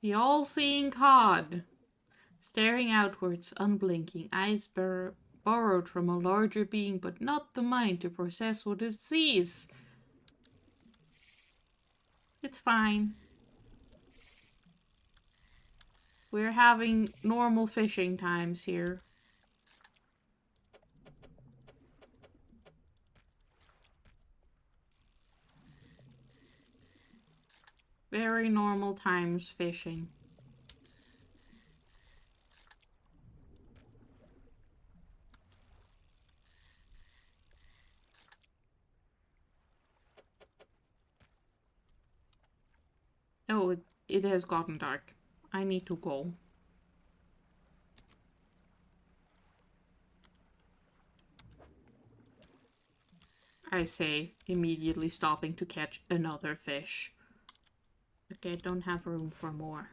The all-seeing cod. Staring outwards, unblinking, eyes borrowed from a larger being, but not the mind to process what it sees. It's fine. We're having normal fishing times here. Very normal times fishing. Oh, it has gotten dark. I need to go. I say, immediately stopping to catch another fish. Okay, I don't have room for more.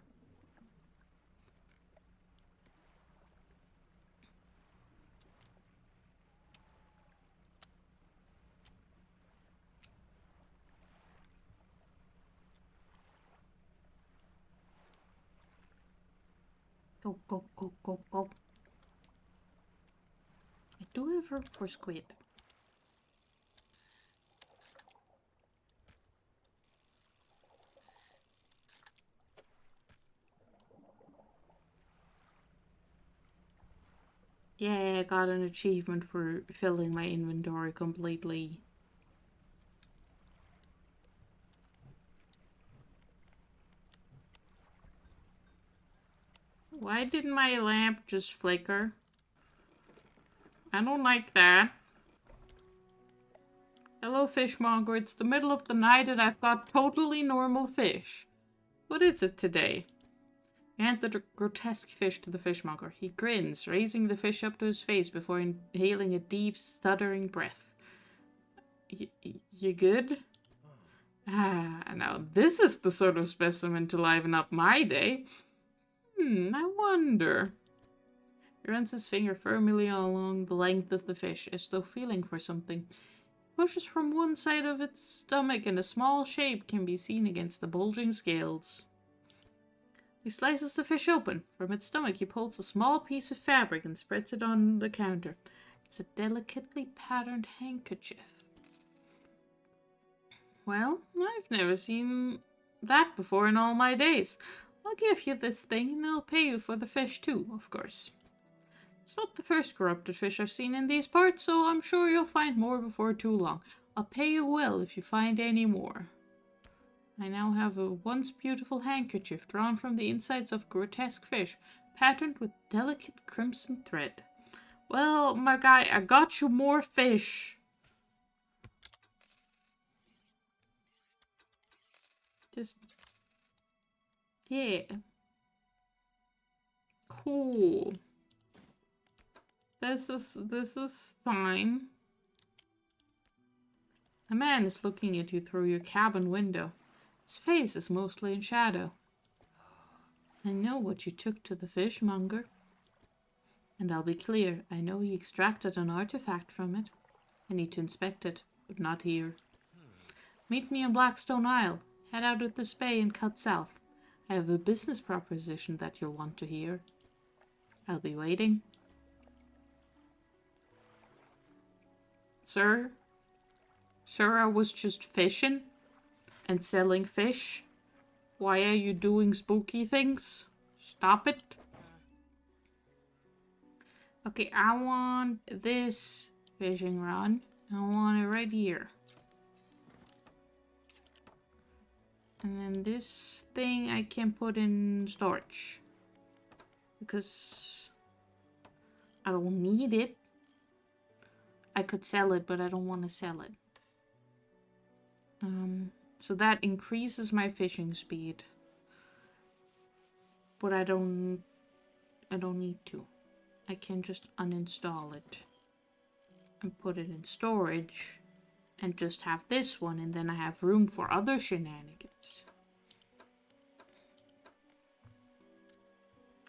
Go, go, go, go, go. I do have room for squid. Yeah, I got an achievement for filling my inventory completely. Why didn't my lamp just flicker? I don't like that. Hello, fishmonger. It's the middle of the night and I've got totally normal fish. What is it today? Hand the grotesque fish to the fishmonger. He grins, raising the fish up to his face before inhaling a deep, stuttering breath. You good? Ah, now this is the sort of specimen to liven up my day. I wonder. He runs his finger firmly along the length of the fish, as though feeling for something. Pushes from one side of its stomach and a small shape can be seen against the bulging scales. He slices the fish open. From its stomach he pulls a small piece of fabric and spreads it on the counter. It's a delicately patterned handkerchief. Well, I've never seen that before in all my days. I'll give you this thing and I'll pay you for the fish too, of course. It's not the first corrupted fish I've seen in these parts, so I'm sure you'll find more before too long. I'll pay you well if you find any more. I now have a once beautiful handkerchief drawn from the insides of grotesque fish, patterned with delicate crimson thread. Well, my guy, I got you more fish. Just... yeah. Cool. This is fine. A man is looking at you through your cabin window. His face is mostly in shadow. I know what you took to the fishmonger. And I'll be clear, I know he extracted an artifact from it. I need to inspect it, but not here. Meet me on Blackstone Isle. Head out of this bay and cut south. I have a business proposition that you'll want to hear. I'll be waiting. Sir? Sir, I was just fishing and selling fish. Why are you doing spooky things? Stop it. Okay, I want this fishing rod. I want it right here. And then this thing I can put in storage. Because I don't need it. I could sell it, but I don't want to sell it. So that increases my fishing speed. But I don't need to. I can just uninstall it. And put it in storage. And just have this one, and then I have room for other shenanigans.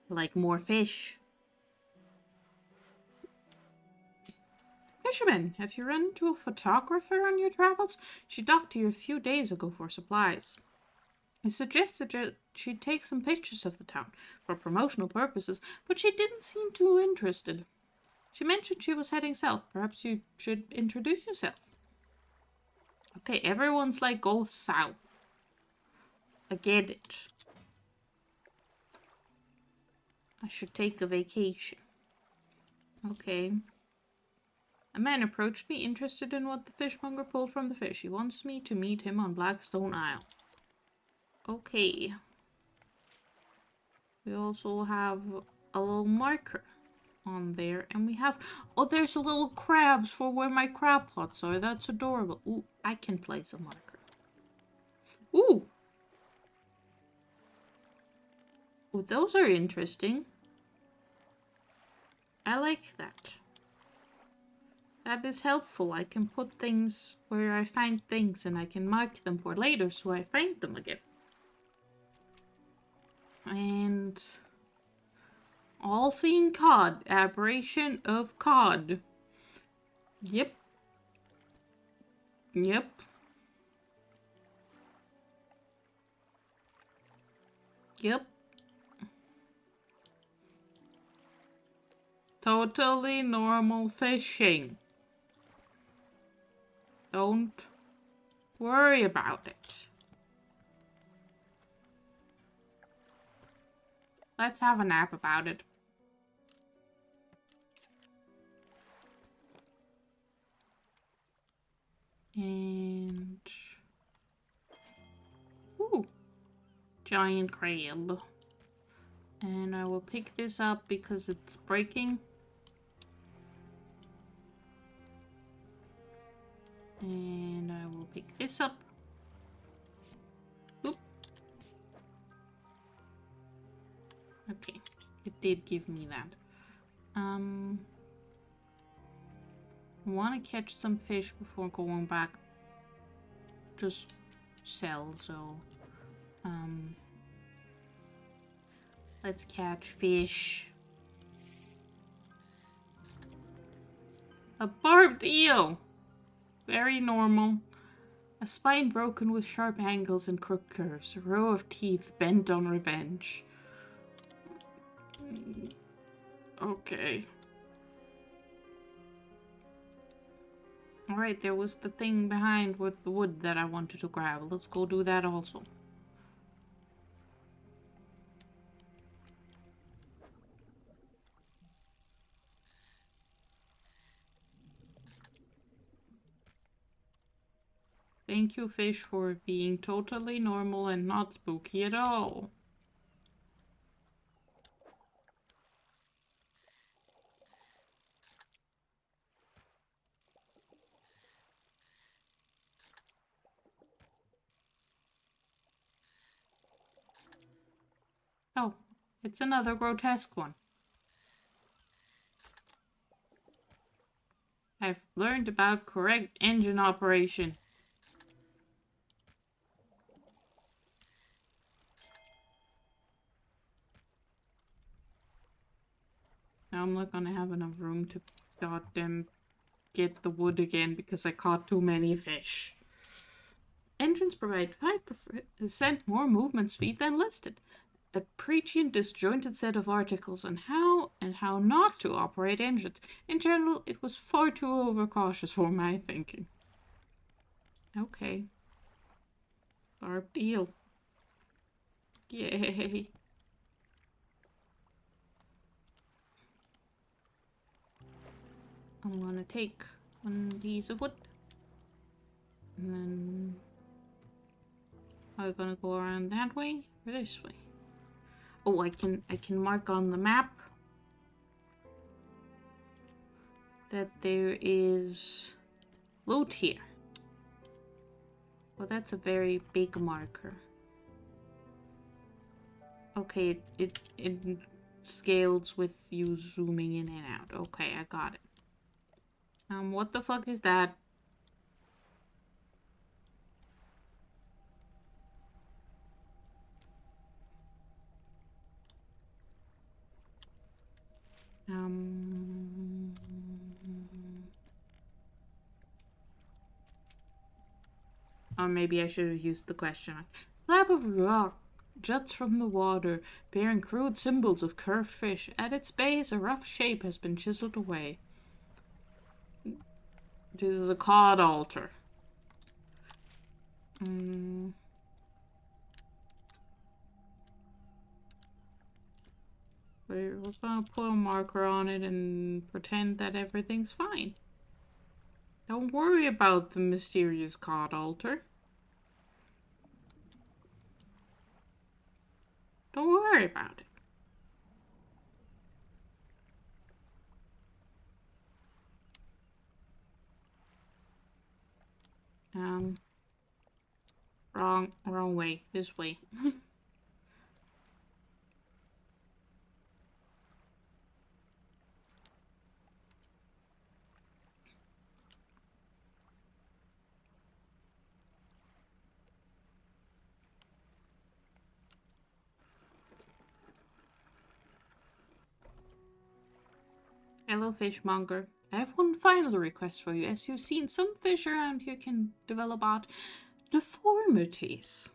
Like more fish. Fisherman, have you run into a photographer on your travels? She docked here a few days ago for supplies. I suggested that she'd take some pictures of the town for promotional purposes, but she didn't seem too interested. She mentioned she was heading south. Perhaps you should introduce yourself. Okay, everyone's like, go south. I get it. I should take a vacation. Okay. A man approached me, interested in what the fishmonger pulled from the fish. He wants me to meet him on Blackstone Isle. Okay. We also have a little marker on there. And we have... oh, there's a little crabs for where my crab pots are. That's adorable. Ooh, I can place a marker. Ooh! Ooh, those are interesting. I like that. That is helpful. I can put things where I find things and I can mark them for later so I find them again. And... all-seeing cod. Aberration of cod. Yep. Yep. Yep. totally normal fishing. Don't worry about it. Let's have a nap about it. And... Ooh. Giant crab. And I will pick this up because it's breaking. And I will pick this up. Oop. Okay. It did give me that. I want to catch some fish before going back. Just sell, so... let's catch fish. A barbed eel! Very normal. A spine broken with sharp angles and crooked curves. A row of teeth bent on revenge. Okay. Alright, there was the thing behind with the wood that I wanted to grab. Let's go do that also. Thank you, fish, for being totally normal and not spooky at all. Oh, it's another grotesque one. I've learned about correct engine operation. Now I'm not gonna have enough room to goddamn get the wood again because I caught too many fish. Engines provide 5% more movement speed than listed. A preachy and disjointed set of articles on how not to operate engines. In general, it was far too overcautious for my thinking. Okay. Barbed eel. Yay. I'm gonna take one piece of wood. And then... Are we gonna go around that way or this way? Oh, I can mark on the map that there is loot here. Well, that's a very big marker. Okay, it scales with you zooming in and out. Okay, I got it. What the fuck is that? Or maybe I should have used the question mark. Slab of rock juts from the water, bearing crude symbols of curved fish. At its base, a rough shape has been chiseled away. This is a cod altar. We're gonna put a marker on it and pretend that everything's fine. Don't worry about the mysterious cod altar. Don't worry about it. Wrong way. This way. Hello, fishmonger. I have one final request for you. As you've seen, some fish around here can develop odd deformities.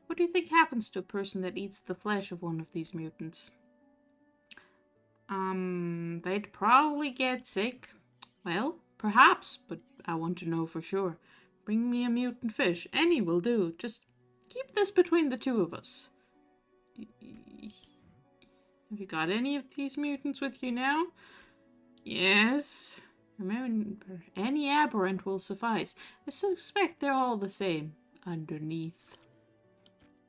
What do you think happens to a person that eats the flesh of one of these mutants? They'd probably get sick. Well, perhaps, but I want to know for sure. Bring me a mutant fish. Any will do. Just keep this between the two of us. Have you got any of these mutants with you now? Yes. Remember, any aberrant will suffice. I suspect they're all the same underneath.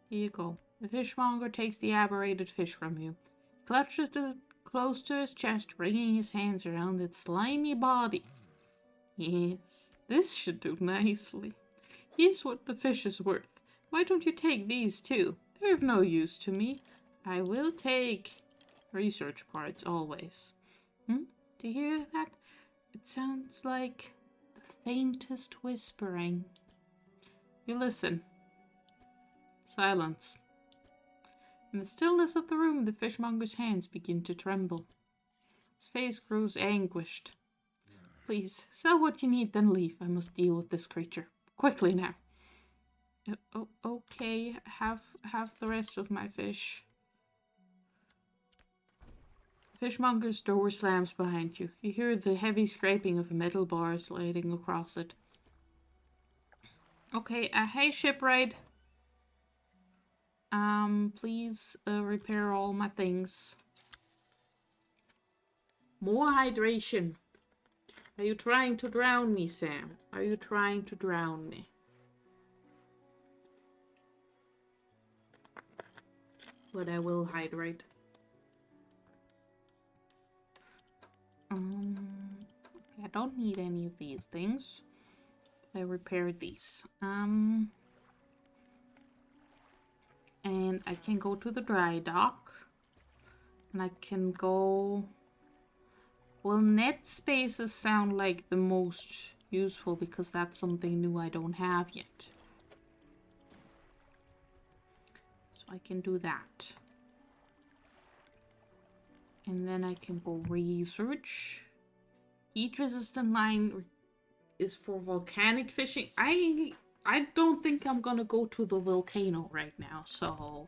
Here you go. The fishmonger takes the aberrated fish from you. Clutches it close to his chest, wringing his hands around its slimy body. Yes, this should do nicely. Here's what the fish is worth. Why don't you take these too? They're of no use to me. I will take research parts always. Do you hear that? It sounds like the faintest whispering. You listen. Silence. In the stillness of the room, the fishmonger's hands begin to tremble. His face grows anguished. Please, sell what you need, then leave. I must deal with this creature. Quickly now. Okay, have the rest of my fish. The fishmonger's door slams behind you. You hear the heavy scraping of a metal bar sliding across it. Okay, hey shipwright. Please repair all my things. More hydration. Are you trying to drown me, Sam? Are you trying to drown me? But I will hydrate. Okay, I don't need any of these things. I repaired these. And I can go to the dry dock. And I can go... Well, net spaces sound like the most useful because that's something new I don't have yet. So I can do that. And then I can go research. Heat resistant line is for volcanic fishing. I don't think I'm gonna go to the volcano right now, so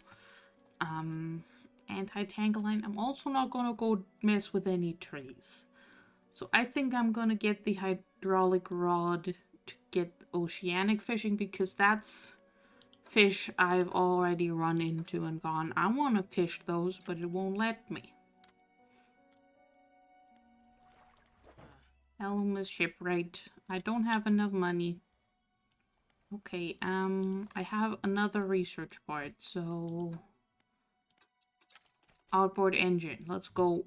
anti-tangle line. I'm also not gonna go mess with any trees. So I think I'm gonna get the hydraulic rod to get oceanic fishing because that's fish I've already run into and gone, I wanna fish those, but it won't let me. Elm shipwright. I don't have enough money. Okay, I have another research part, so... Outboard engine, let's go.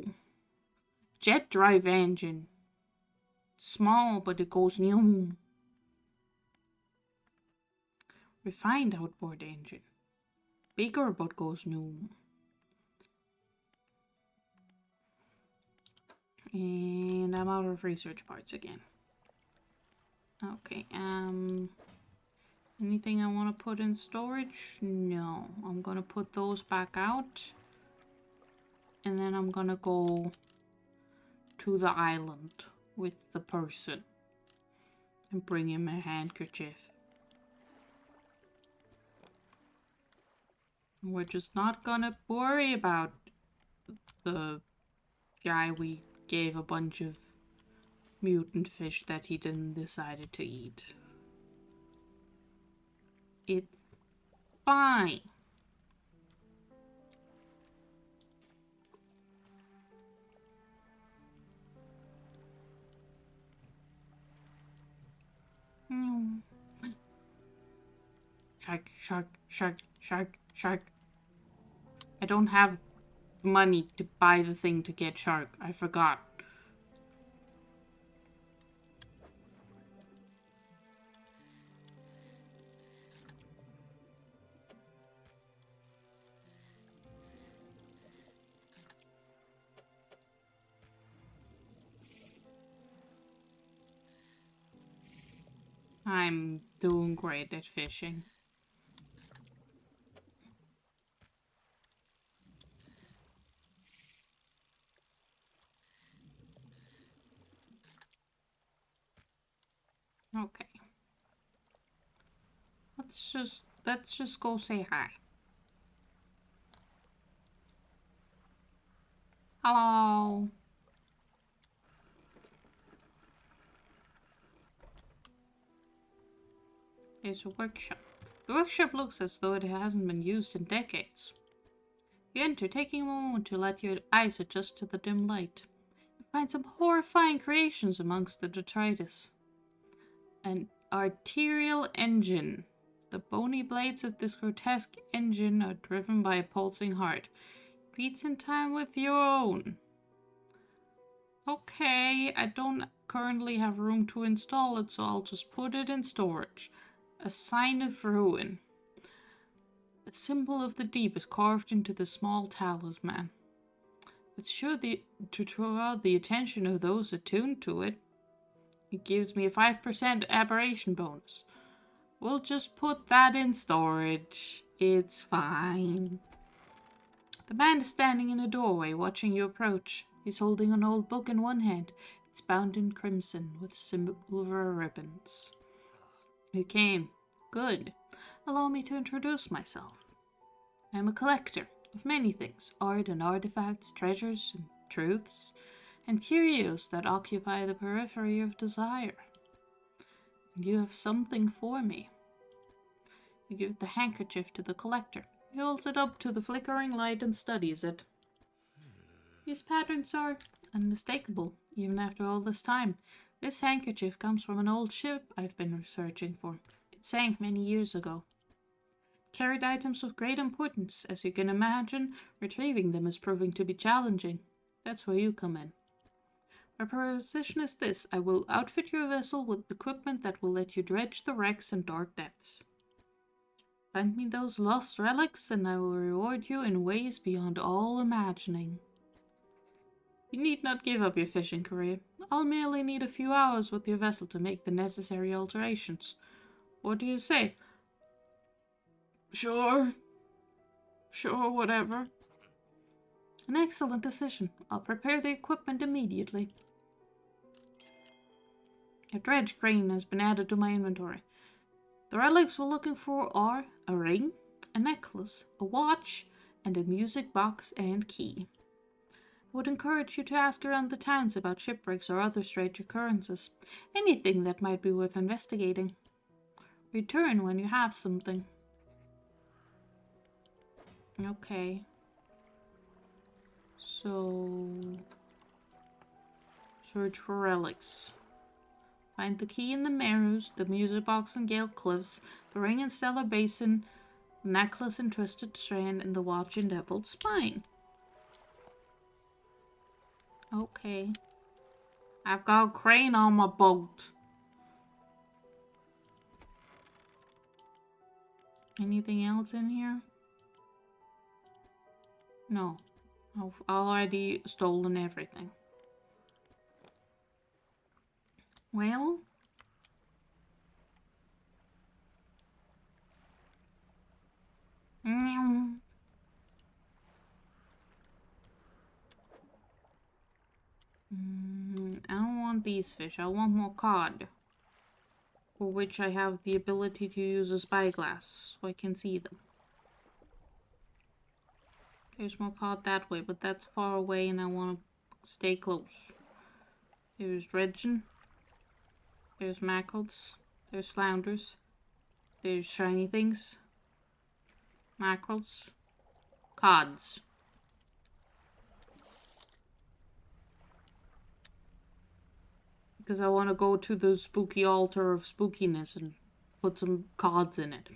Jet drive engine. Small, but it goes new. Refined outboard engine. Bigger, but goes new. And I'm out of research parts again. Okay, anything I want to put in storage? No. I'm gonna put those back out. And then I'm gonna go to the island with the person. And bring him a handkerchief. We're just not gonna worry about the guy we gave a bunch of mutant fish that he didn't decided to eat. It's fine. Shark, shark, shark, shark, shark. I don't have money to buy the thing to get shark. I forgot. I'm doing great at fishing. Okay. Let's just go say hi. Hello. There's a workshop. The workshop looks as though it hasn't been used in decades. You enter, taking a moment to let your eyes adjust to the dim light. You find some horrifying creations amongst the detritus. An arterial engine. The bony blades of this grotesque engine are driven by a pulsing heart. It beats in time with your own. Okay, I don't currently have room to install it, so I'll just put it in storage. A sign of ruin. A symbol of the deep is carved into the small talisman. It's sure to draw the attention of those attuned to it. It gives me a 5% aberration bonus. We'll just put that in storage. It's fine. The man is standing in a doorway watching you approach. He's holding an old book in one hand. It's bound in crimson with silver ribbons. You came. Good. Allow me to introduce myself. I'm a collector of many things, art and artifacts, treasures and truths, and curios that occupy the periphery of desire. And you have something for me. You give the handkerchief to the collector. He holds it up to the flickering light and studies it. These patterns are unmistakable, even after all this time. This handkerchief comes from an old ship I've been searching for. It sank many years ago. It carried items of great importance. As you can imagine, retrieving them is proving to be challenging. That's where you come in. My proposition is this. I will outfit your vessel with equipment that will let you dredge the wrecks and dark depths. Find me those lost relics, and I will reward you in ways beyond all imagining. You need not give up your fishing career. I'll merely need a few hours with your vessel to make the necessary alterations. What do you say? Sure. Sure, whatever. An excellent decision. I'll prepare the equipment immediately. A dredge crane has been added to my inventory. The relics we're looking for are a ring, a necklace, a watch, and a music box and key. I would encourage you to ask around the towns about shipwrecks or other strange occurrences. Anything that might be worth investigating. Return when you have something. Okay. So... search for relics. Find the key in the Meadows, the music box in Gale Cliffs, the ring in Stellar Basin, the necklace in Twisted Strand, and the watch in Devil's Spine. Okay. I've got a crane on my boat. Anything else in here? No. I've already stolen everything. Well... I don't want these fish. I want more cod. For which I have the ability to use a spyglass, so I can see them. There's more cod that way, but that's far away and I want to stay close. There's dredging. There's mackerels. There's flounders. There's shiny things. Mackerels. Cods. Because I want to go to the spooky altar of spookiness and put some cods in it.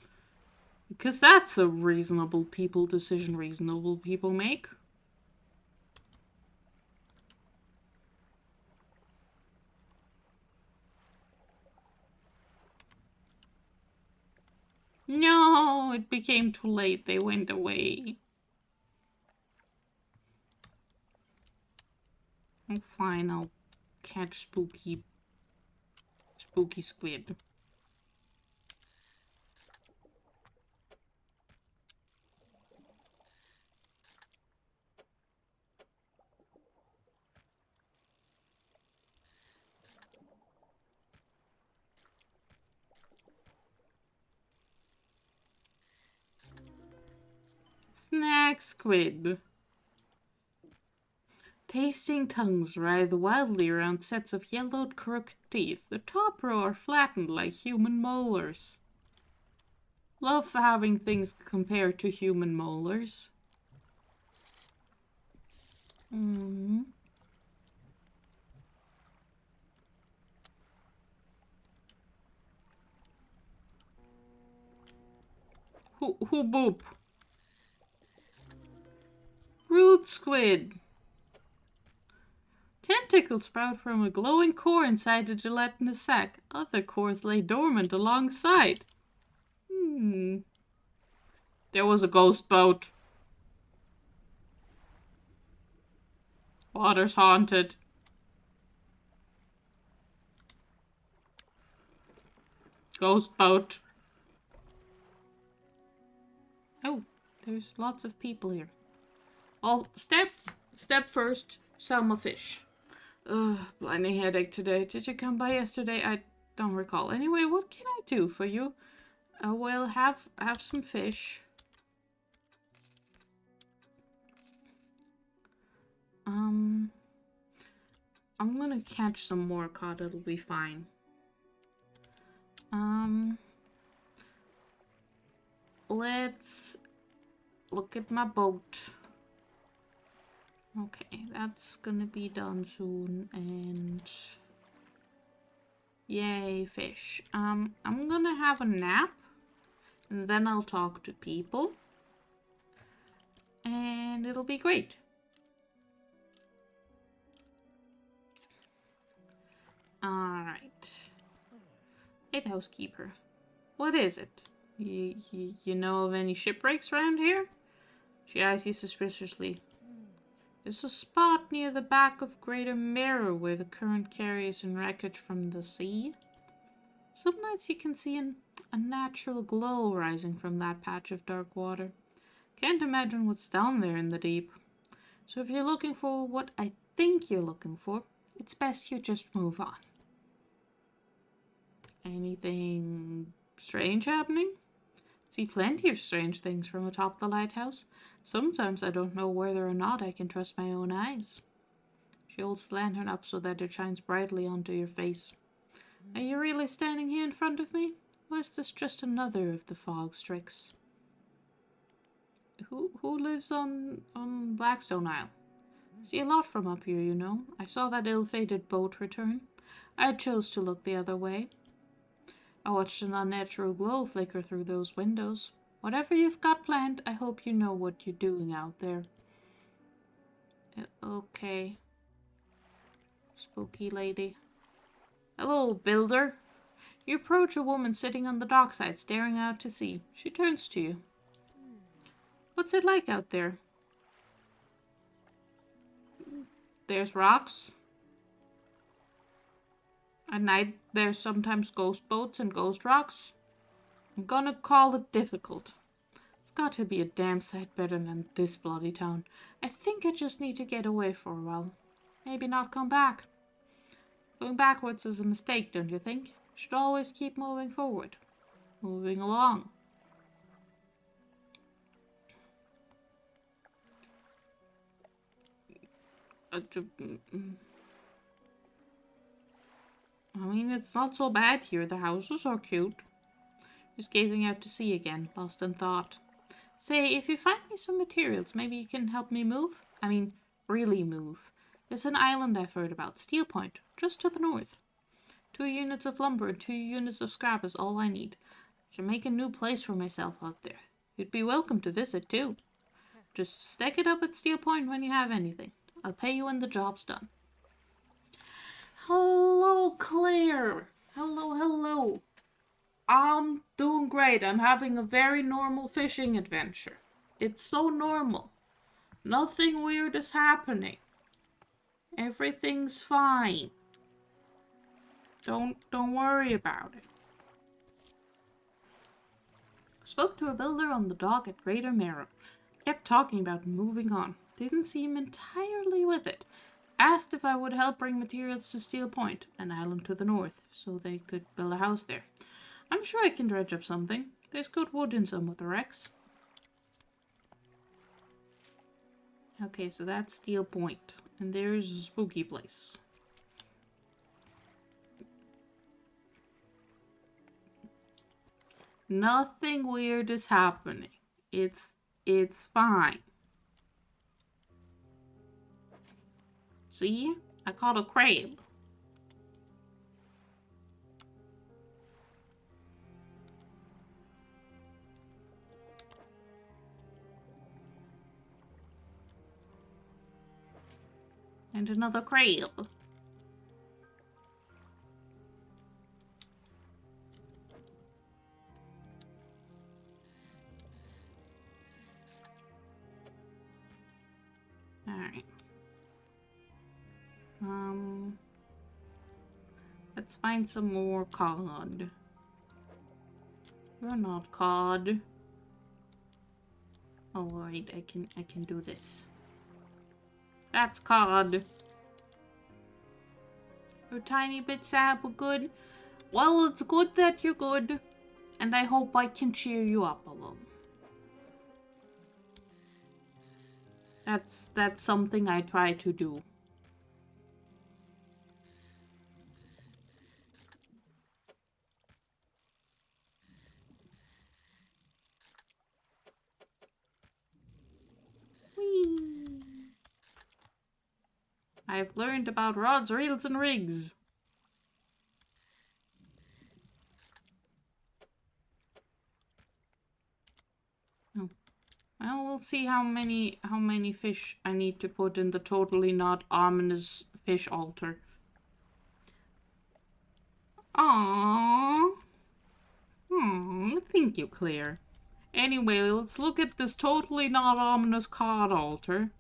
Because that's a reasonable decision reasonable people make. No, it became too late. They went away. Oh, fine, I'll catch spooky squid. Snack squid. Tasting tongues writhe wildly around sets of yellowed crooked teeth. The top row are flattened like human molars. Love having things compared to human molars. Who boop? Root squid. Tentacles sprout from a glowing core inside a gelatinous sac. Other cores lay dormant alongside. There was a ghost boat. Water's haunted. Ghost boat. Oh, there's lots of people here. I'll step first, Selma fish. Ugh, blinding headache today. Did you come by yesterday? I don't recall. Anyway, what can I do for you? Well, have some fish. I'm gonna catch some more cod. It'll be fine. Let's look at my boat. Okay, that's gonna be done soon, and yay, fish. I'm gonna have a nap, and then I'll talk to people, and it'll be great. Alright. Lighthouse keeper. What is it? You know of any shipwrecks around here? She eyes you suspiciously. There's a spot near the back of Greater Mirror where the current carries in wreckage from the sea. Some nights you can see a natural glow rising from that patch of dark water. Can't imagine what's down there in the deep. So if you're looking for what I think you're looking for, it's best you just move on. Anything strange happening? See plenty of strange things from atop the lighthouse. Sometimes I don't know whether or not I can trust my own eyes. She holds the lantern up so that it shines brightly onto your face. Are you really standing here in front of me? Or is this just another of the fog's tricks? Who lives on Blackstone Isle? See a lot from up here, you know. I saw that ill-fated boat return. I chose to look the other way. I watched an unnatural glow flicker through those windows. Whatever you've got planned, I hope you know what you're doing out there. Okay. Spooky lady. Hello, builder. You approach a woman sitting on the dockside, staring out to sea. She turns to you. What's it like out there? There's rocks. At night, there's sometimes ghost boats and ghost rocks. I'm gonna call it difficult. It's got to be a damn sight better than this bloody town. I think I just need to get away for a while. Maybe not come back. Going backwards is a mistake, don't you think? Should always keep moving forward. Moving along. I mean, it's not so bad here. The houses are cute. Just gazing out to sea again, lost in thought. Say, if you find me some materials, maybe you can help me move? I mean, really move. There's an island I've heard about, Steel Point, just to the north. 2 units of lumber and 2 units of scrap is all I need. I can make a new place for myself out there. You'd be welcome to visit, too. Just stack it up at Steel Point when you have anything. I'll pay you when the job's done. Hello, Claire. Hello. I'm doing great. I'm having a very normal fishing adventure. It's so normal. Nothing weird is happening. Everything's fine. Don't worry about it. Spoke to a builder on the dock at Greater Mirror. Kept talking about moving on. Didn't seem entirely with it. Asked if I would help bring materials to Steel Point, an island to the north, so they could build a house there. I'm sure I can dredge up something. There's good wood in some of the wrecks. Okay, so that's Steel Point. And there's a spooky place. Nothing weird is happening. It's fine. See? I caught a crab. And another crab. Alright. Let's find some more cod. You're not cod. Oh, right, I can do this. That's cod. You're a tiny bit sad, but good. Well, it's good that you're good. And I hope I can cheer you up a little. That's something I try to do. Whee! I've learned about rods, reels, and rigs. Oh. Well, we'll see how many fish I need to put in the totally not ominous fish altar. Aww. Thank you, Claire. Anyway, let's look at this totally not ominous cod altar.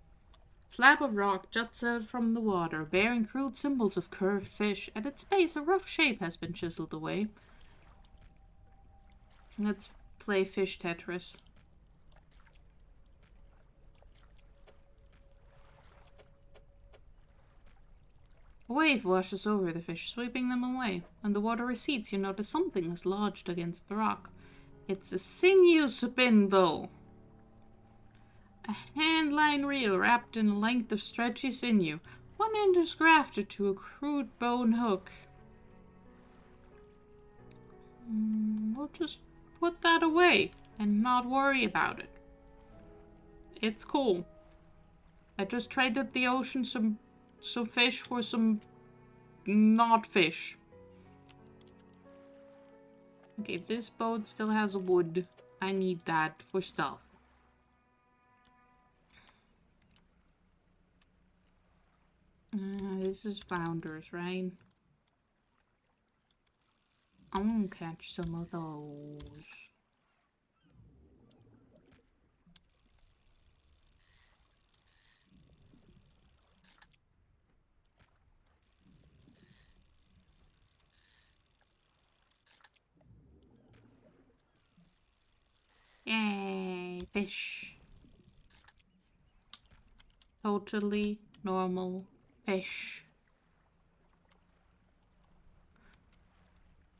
Slab of rock juts out from the water, bearing crude symbols of curved fish. At its base, a rough shape has been chiseled away. Let's play fish Tetris. A wave washes over the fish, sweeping them away. When the water recedes, you notice something is lodged against the rock. It's a sinew spindle. A hand-line reel wrapped in a length of stretchy sinew. One end is grafted to a crude bone hook. We'll just put that away and not worry about it. It's cool. I just traded the ocean some fish for some not fish. Okay, this boat still has wood. I need that for stuff. This is Founders, right? I'm gonna catch some of those. Yay, fish. Totally normal fish.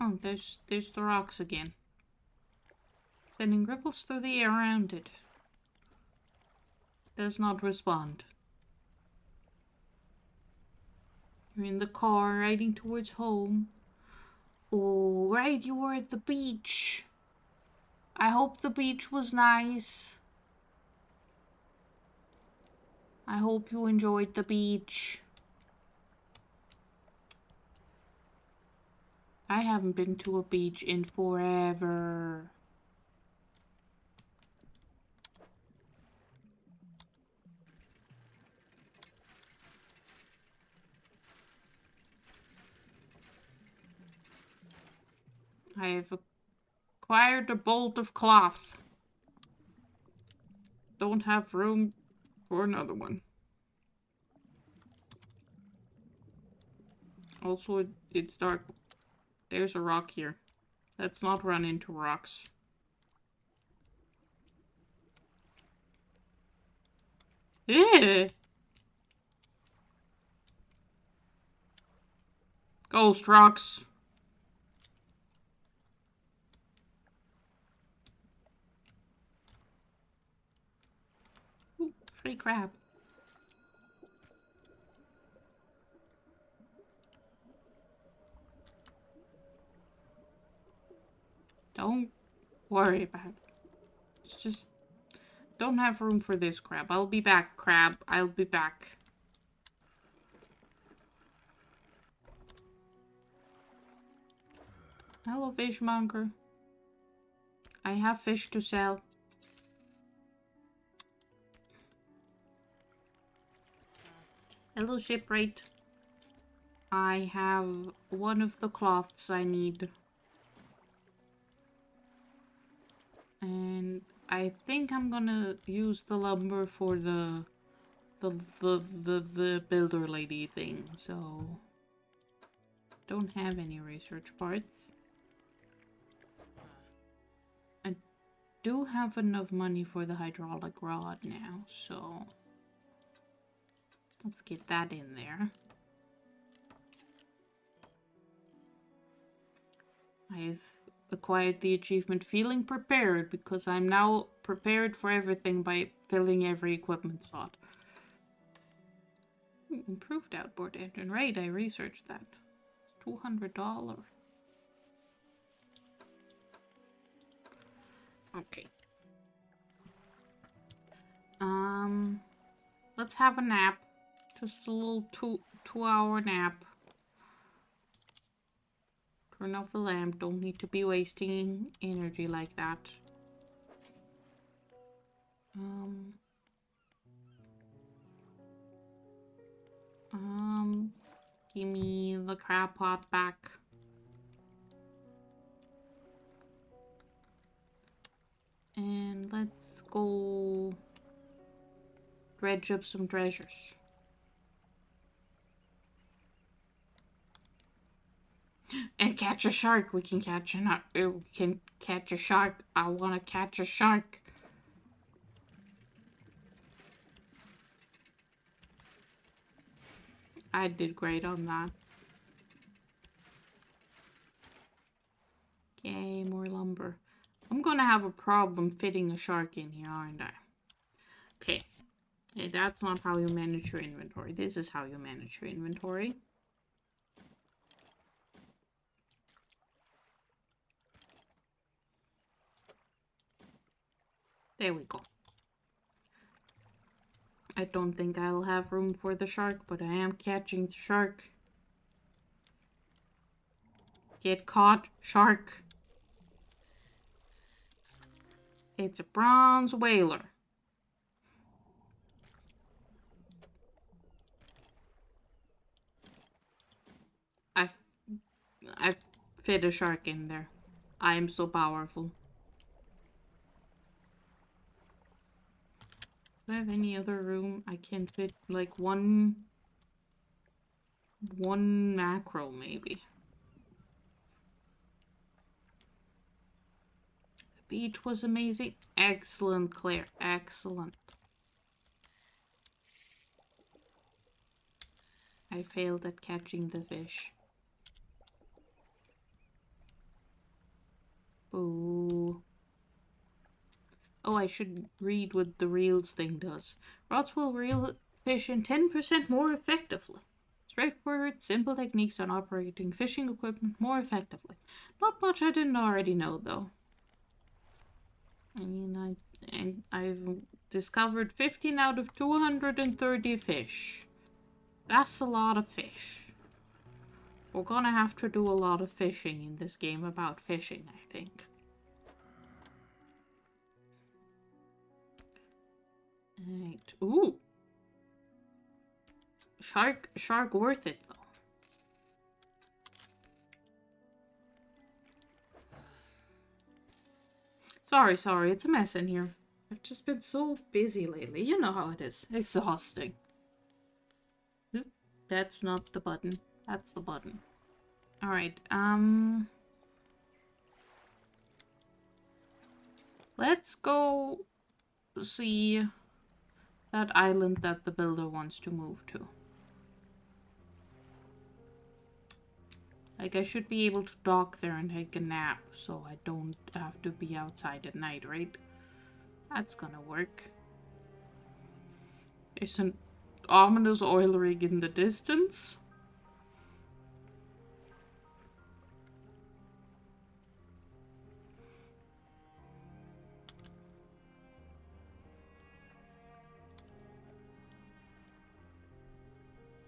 Oh, there's the rocks again. Sending ripples through the air around it. Does not respond. You're in the car, riding towards home. Oh, right, you were at the beach. I hope the beach was nice. I hope you enjoyed the beach. I haven't been to a beach in forever. I have acquired a bolt of cloth. Don't have room for another one. Also, it's dark. There's a rock here. Let's not run into rocks. Eh! Ghost rocks. Ooh, free crab. Don't worry about it. It's just don't have room for this crab. I'll be back, crab. I'll be back. Hello, fishmonger. I have fish to sell. Hello, shipwright. I have one of the cloths I need. And I think I'm gonna use the lumber for the builder lady thing, so don't have any research parts. I do have enough money for the hydraulic rod now, so let's get that in there. I've acquired the achievement Feeling Prepared because I'm now prepared for everything by filling every equipment slot. Improved outboard engine. Right, I researched that. It's $200. Okay. Let's have a nap. Just a little two-hour nap. Turn off the lamp. Don't need to be wasting energy like that. Give me the crab pot back. And let's go dredge up some treasures. And catch a shark. We can catch a shark. I want to catch a shark. I did great on that. Yay, more lumber. I'm gonna have a problem fitting a shark in here, aren't I? Okay. Hey, that's not how you manage your inventory. This is how you manage your inventory. There we go. I don't think I'll have room for the shark, but I am catching the shark. Get caught, shark. It's a bronze whaler. I've fit a shark in there. I am so powerful. Do I have any other room? I can fit like one mackerel maybe. The beach was amazing. Excellent, Claire. Excellent. I failed at catching the fish. Ooh. Oh, I should read what the reels thing does. Rods will reel fish in 10% more effectively. Straightforward, simple techniques on operating fishing equipment more effectively. Not much I didn't already know, though. I mean, I've discovered 15 out of 230 fish. That's a lot of fish. We're gonna have to do a lot of fishing in this game about fishing, I think. Right. Ooh. Shark worth it, though. Sorry, it's a mess in here. I've just been so busy lately. You know how it is. Exhausting. Oop, that's not the button. That's the button. Alright, let's go see that island that the builder wants to move to. Like, I should be able to dock there and take a nap, so I don't have to be outside at night, right? That's gonna work. There's an ominous oil rig in the distance.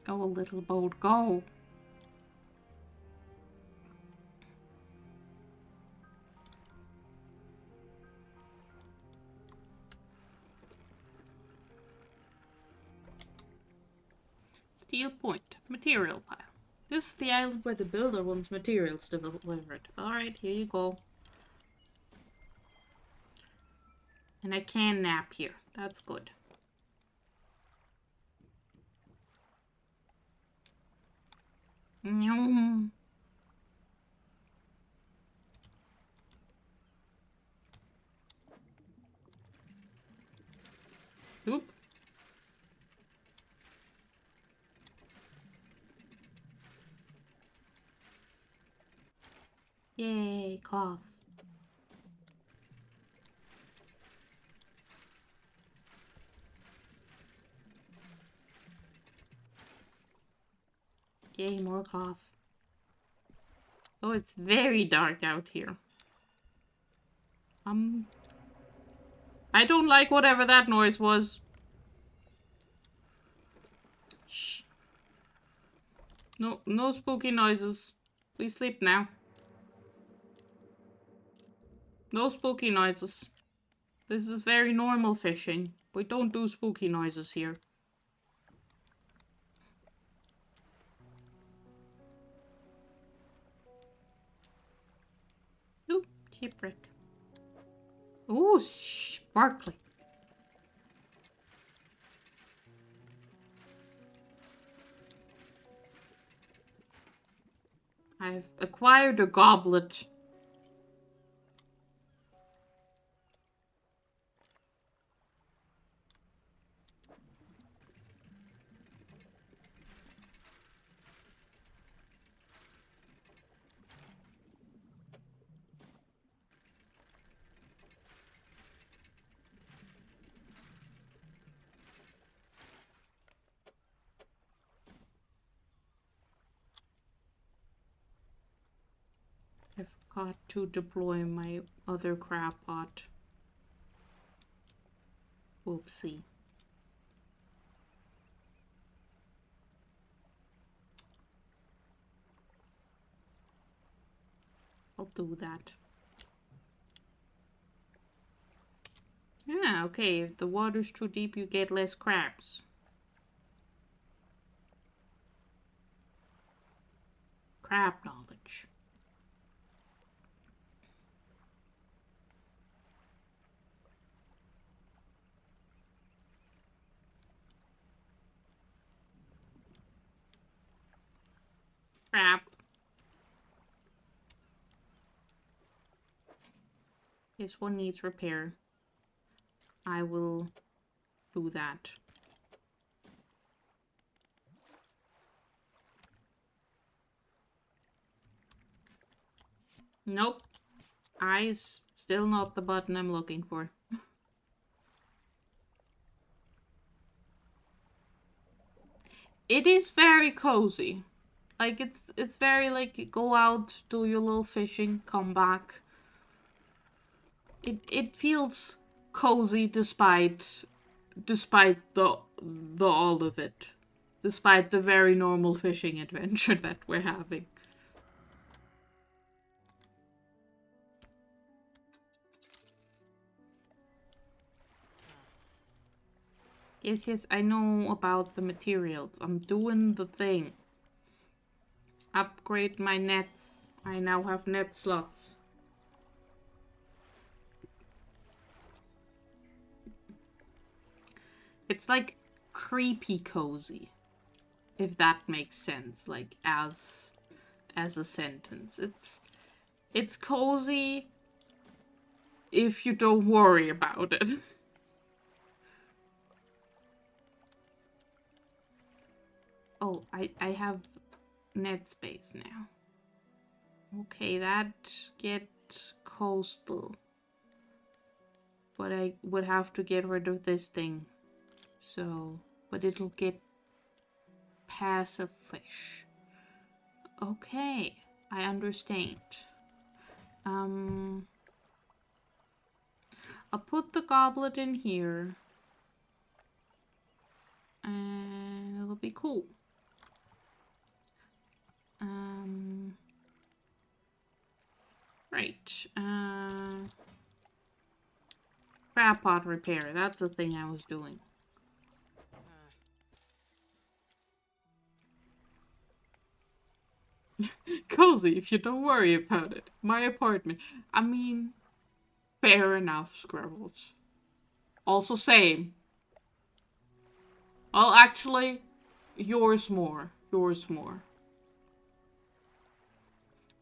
Go, little boat, go. Steel point. Material pile. This is the island where the builder wants materials delivered. Alright, here you go. And I can nap here. That's good. Oop. Yay, cloth. Yay, more cloth. Oh, it's very dark out here. I don't like whatever that noise was. Shh. No spooky noises. We sleep now. No spooky noises. This is very normal fishing. We don't do spooky noises here. Ooh, shipwreck. Ooh, sparkly. I've acquired a goblet. I forgot to deploy my other crab pot. Whoopsie. I'll do that. Yeah, okay, if the water's too deep, you get less crabs. Crab knowledge. Crab. This one needs repair. I will do that. Nope. Eyes still not the button I'm looking for. It is very cozy. Like it's very like go out, do your little fishing, come back. It feels cozy despite the all of it. Despite the very normal fishing adventure that we're having. Yes, I know about the materials. I'm doing the thing. Upgrade my nets. I now have net slots. It's like creepy cozy. If that makes sense, like as a sentence. It's cozy if you don't worry about it. Oh, I have net space now. Okay, that get coastal. But I would have to get rid of this thing. So, but it'll get passive fish. Okay, I understand. I'll put the goblet in here. And it'll be cool. Great. Crab pot repair. That's the thing I was doing. Cozy, if you don't worry about it. My apartment. I mean, fair enough, Scribbles. Also same. Well, actually, yours more. Yours more.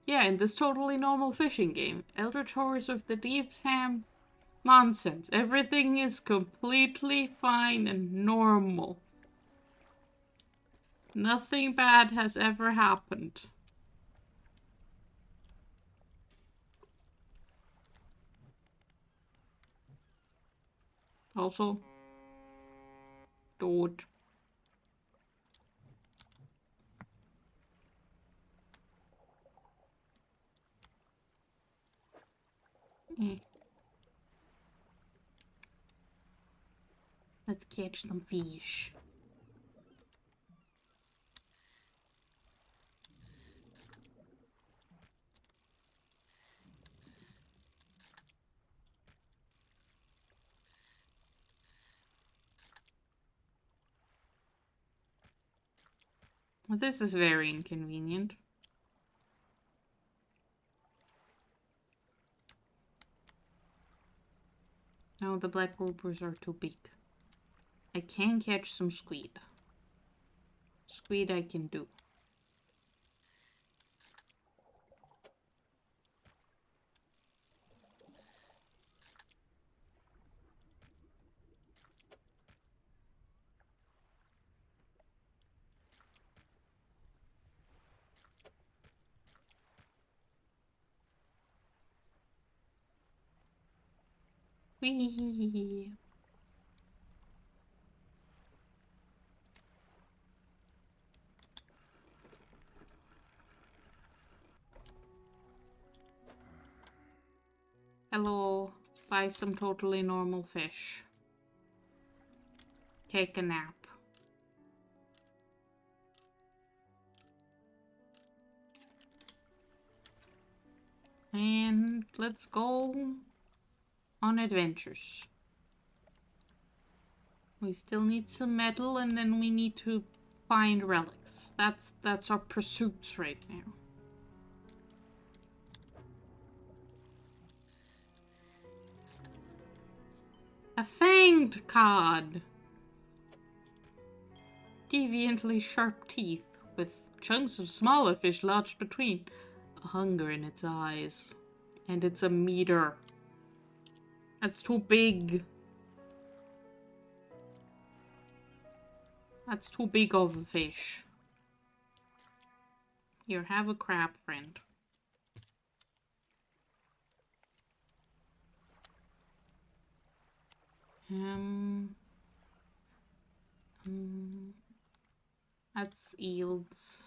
Yeah, in this totally normal fishing game, Eldritch Horrors of the Deep, Sam, nonsense. Everything is completely fine and normal. Nothing bad has ever happened. Also, dude. Eh. Let's catch some fish. Well, this is very inconvenient. No, the black groupers are too big. I can catch some squid. Squid I can do. Whee! Hello. Buy some totally normal fish. Take a nap. And let's go on adventures. We still need some metal, and then we need to find relics. That's our pursuits right now. A fanged cod. Deviantly sharp teeth, with chunks of smaller fish lodged between. A hunger in its eyes. And it's a meter. That's too big. That's too big of a fish. Here, have a crab, friend. That's eels.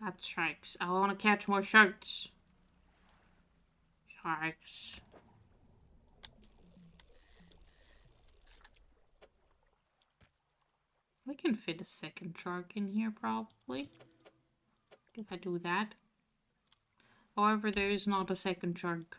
That's sharks. I want to catch more sharks. Sharks. We can fit a second shark in here, probably. If I do that. However, there is not a second shark.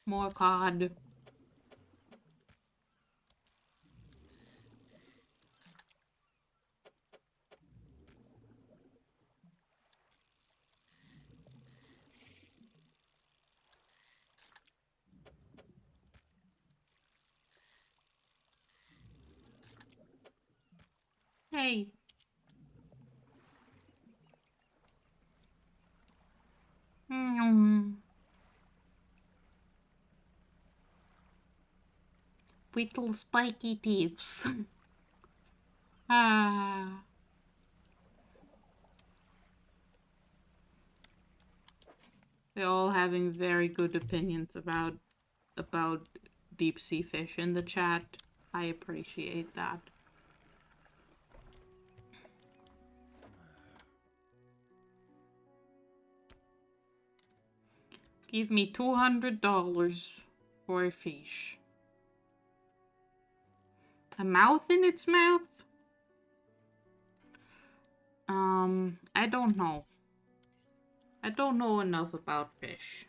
More cod. Hey. Little spiky teeths. Ah. They're all having very good opinions about deep sea fish in the chat. I appreciate that. Give me $200 for a fish. A mouth in its mouth? I don't know. I don't know enough about fish.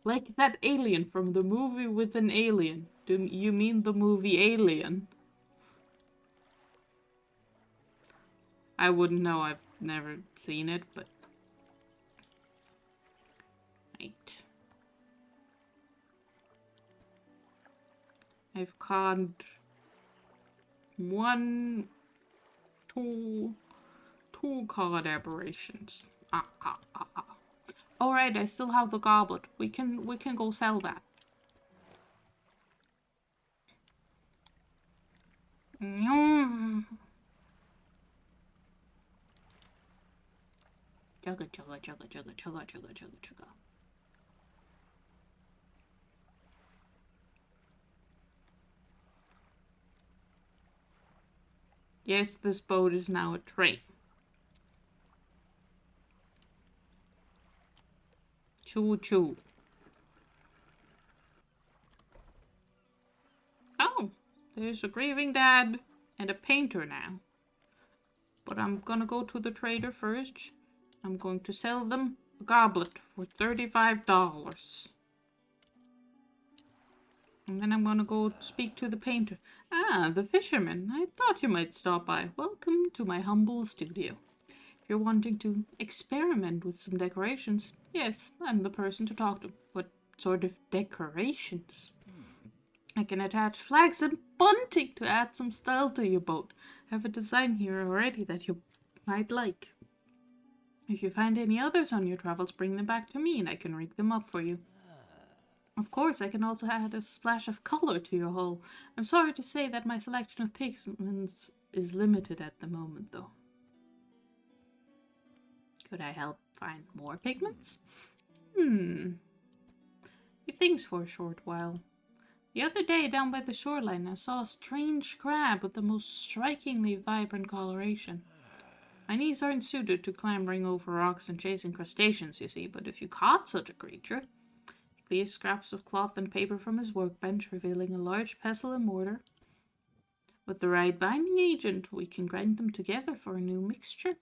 Like that alien from the movie with an alien. Do you mean the movie Alien? I wouldn't know. I've never seen it, but... Right. I've caught two cod aberrations. Alright, I still have the goblet. We can go sell that. Chugga, chugga, chugga, chugga, chugga, chugga, chugga, chugga. Yes, this boat is now a train. Choo choo. Oh, there's a grieving dad and a painter now. But I'm gonna go to the trader first. I'm going to sell them a goblet for $35. And then I'm gonna go speak to the painter. Ah, the fisherman. I thought you might stop by. Welcome to my humble studio. If you're wanting to experiment with some decorations, yes, I'm the person to talk to. What sort of decorations? I can attach flags and bunting to add some style to your boat. I have a design here already that you might like. If you find any others on your travels, bring them back to me and I can rig them up for you. Of course, I can also add a splash of color to your hull. I'm sorry to say that my selection of pigments is limited at the moment, though. Could I help find more pigments? He thinks for a short while. The other day, down by the shoreline, I saw a strange crab with the most strikingly vibrant coloration. My knees aren't suited to clambering over rocks and chasing crustaceans, you see, but if you caught such a creature... He clears scraps of cloth and paper from his workbench, revealing a large pestle and mortar. With the right binding agent, we can grind them together for a new mixture.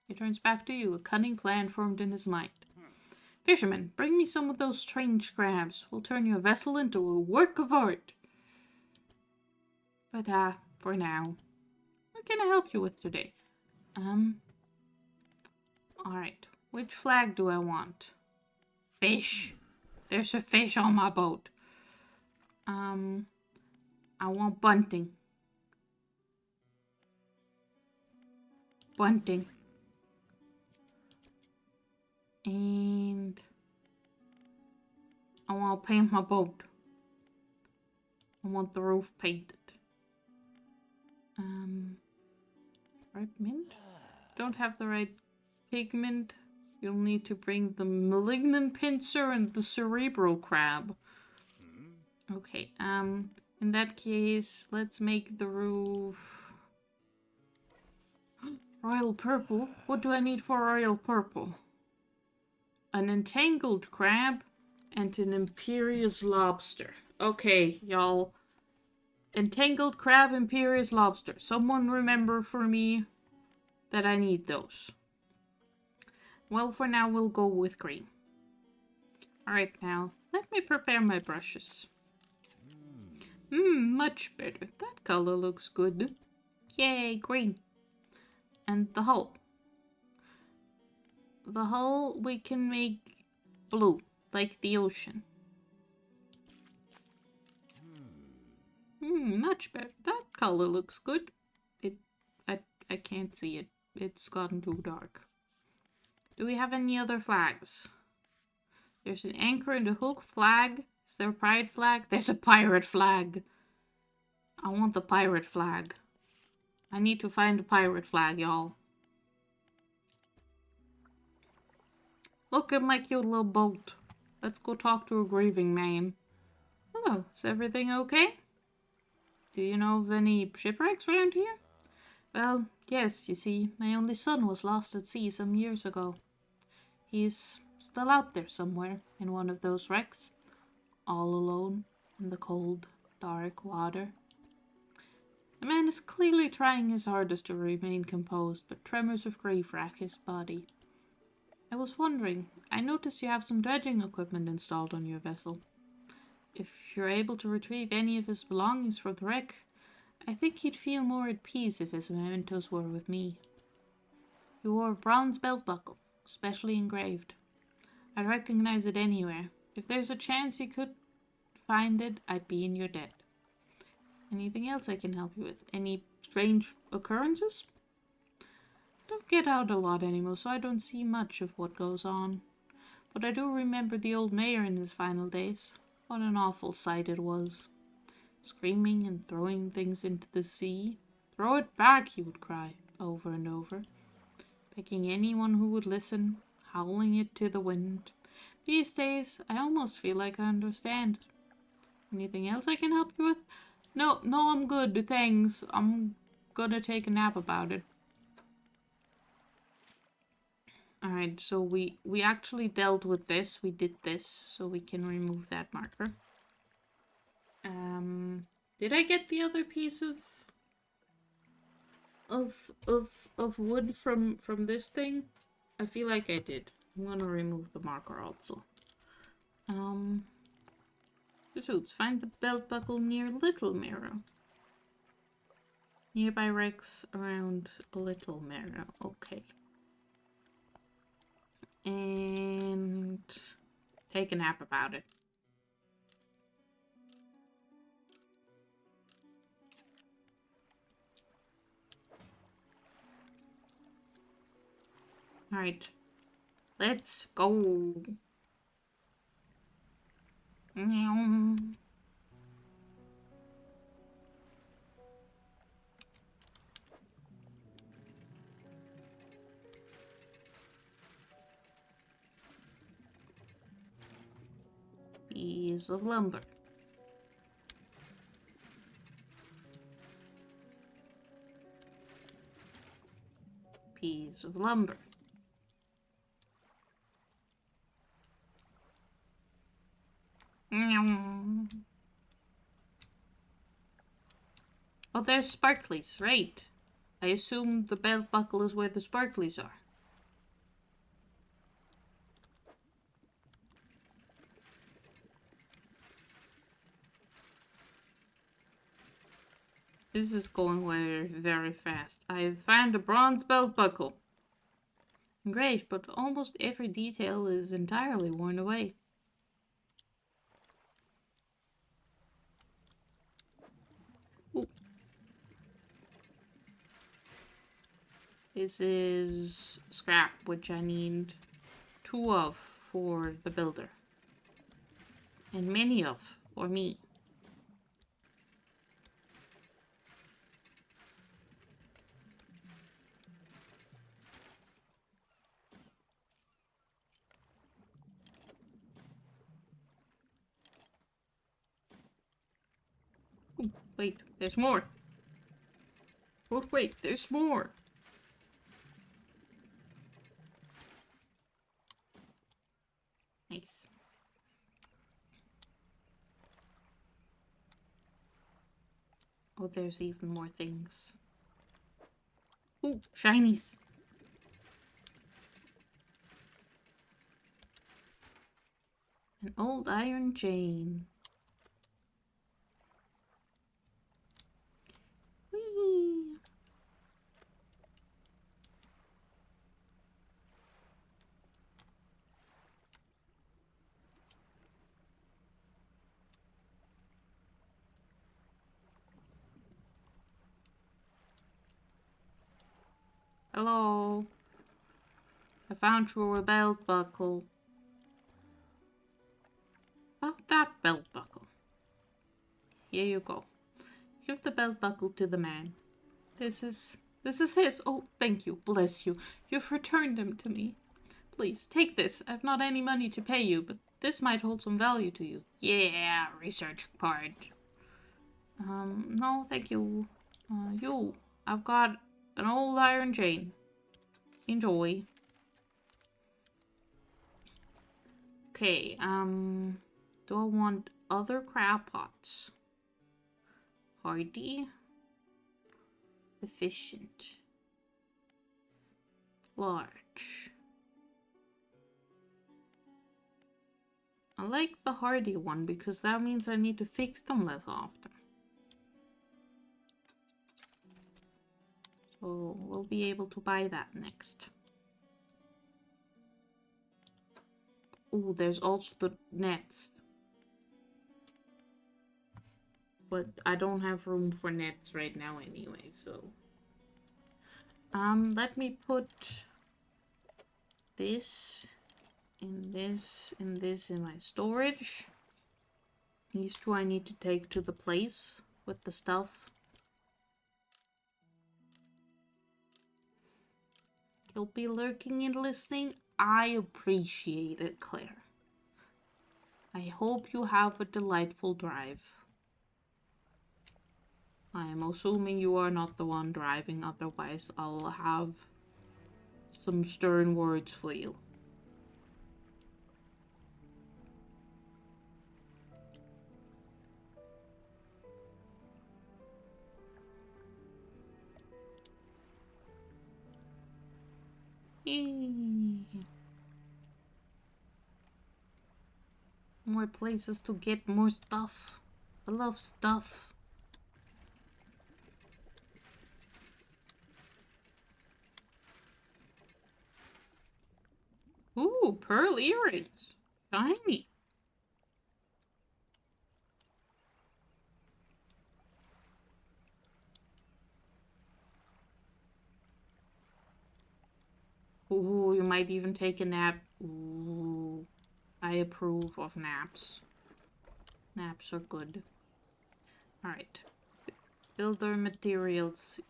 He turns back to you, a cunning plan formed in his mind. Fisherman, bring me some of those strange crabs. We'll turn your vessel into a work of art. But, for now, what can I help you with today? Alright. Which flag do I want? Fish. There's a fish on my boat. I want bunting. Bunting. And I want to paint my boat. I want the roof painted. Right mint? Don't have the right pigment. You'll need to bring the malignant pincer and the cerebral crab. Okay, in that case, let's make the roof royal purple. What do I need for royal purple? An entangled crab and an imperious lobster. Okay, y'all. Entangled crab, imperious lobster. Someone remember for me that I need those. Well, for now, we'll go with green. Alright, now, let me prepare my brushes. Much better. That color looks good. Yay, green. And the hull. The hull we can make blue, like the ocean. Much better. That color looks good. I can't see it. It's gotten too dark. Do we have any other flags? There's an anchor and a hook flag. Is there a pride flag? There's a pirate flag. I want the pirate flag. I need to find a pirate flag, y'all. Look at my cute little boat. Let's go talk to a grieving man. Hello, is everything okay? Do you know of any shipwrecks around here? Well, yes, you see, my only son was lost at sea some years ago. He's still out there somewhere in one of those wrecks, all alone in the cold, dark water. The man is clearly trying his hardest to remain composed, but tremors of grief rack his body. I was wondering, I noticed you have some dredging equipment installed on your vessel. If you're able to retrieve any of his belongings from the wreck, I think he'd feel more at peace if his mementos were with me. He wore a bronze belt buckle, specially engraved. I'd recognize it anywhere. If there's a chance you could find it, I'd be in your debt. Anything else I can help you with? Any strange occurrences? Don't get out a lot anymore, so I don't see much of what goes on. But I do remember the old mayor in his final days. What an awful sight it was. Screaming and throwing things into the sea. Throw it back, he would cry, over and over. Begging anyone who would listen, howling it to the wind. These days, I almost feel like I understand. Anything else I can help you with? No, I'm good, thanks. I'm gonna take a nap about it. Alright, so we actually dealt with this. We did this, so we can remove that marker. Did I get the other piece of wood from this thing? I feel like I did. I'm gonna remove the marker also. Pursuits. Find the belt buckle near Little Mirror. Nearby wrecks around Little Mirror. Okay. And take a nap about it. Alright. Let's go. Meow. Piece of lumber. Piece of lumber. Oh, there's sparklies, right. I assume the belt buckle is where the sparklies are. This is going very, very fast. I have found a bronze belt buckle. Great, but almost every detail is entirely worn away. Ooh. This is scrap, which I need 2 of for the builder. And many of for me. Ooh, wait, there's more. Oh, wait, there's more. Nice. Oh, there's even more things. Ooh, shinies. An old iron chain. Whee! Hello. I found your belt buckle. About that belt buckle. Here you go. Give the belt buckle to the man. This is his. Oh, thank you. Bless you. You've returned him to me. Please, take this. I've not any money to pay you, but this might hold some value to you. Yeah, research card. No, thank you. I've got an old iron chain. Enjoy. Okay, do I want other crab pots? Hardy. Efficient. Large. I like the hardy one because that means I need to fix them less often. So we'll be able to buy that next. Oh, there's also the nets. But I don't have room for nets right now anyway, so... let me put this in this and this in my storage. These two I need to take to the place with the stuff. You'll be lurking and listening. I appreciate it, Claire. I hope you have a delightful drive. I am assuming you are not the one driving, otherwise I'll have some stern words for you. Yay. More places to get more stuff. I love stuff. Ooh, pearl earrings. Shiny. Ooh, you might even take a nap. Ooh, I approve of naps. Naps are good. Alright. Builder materials.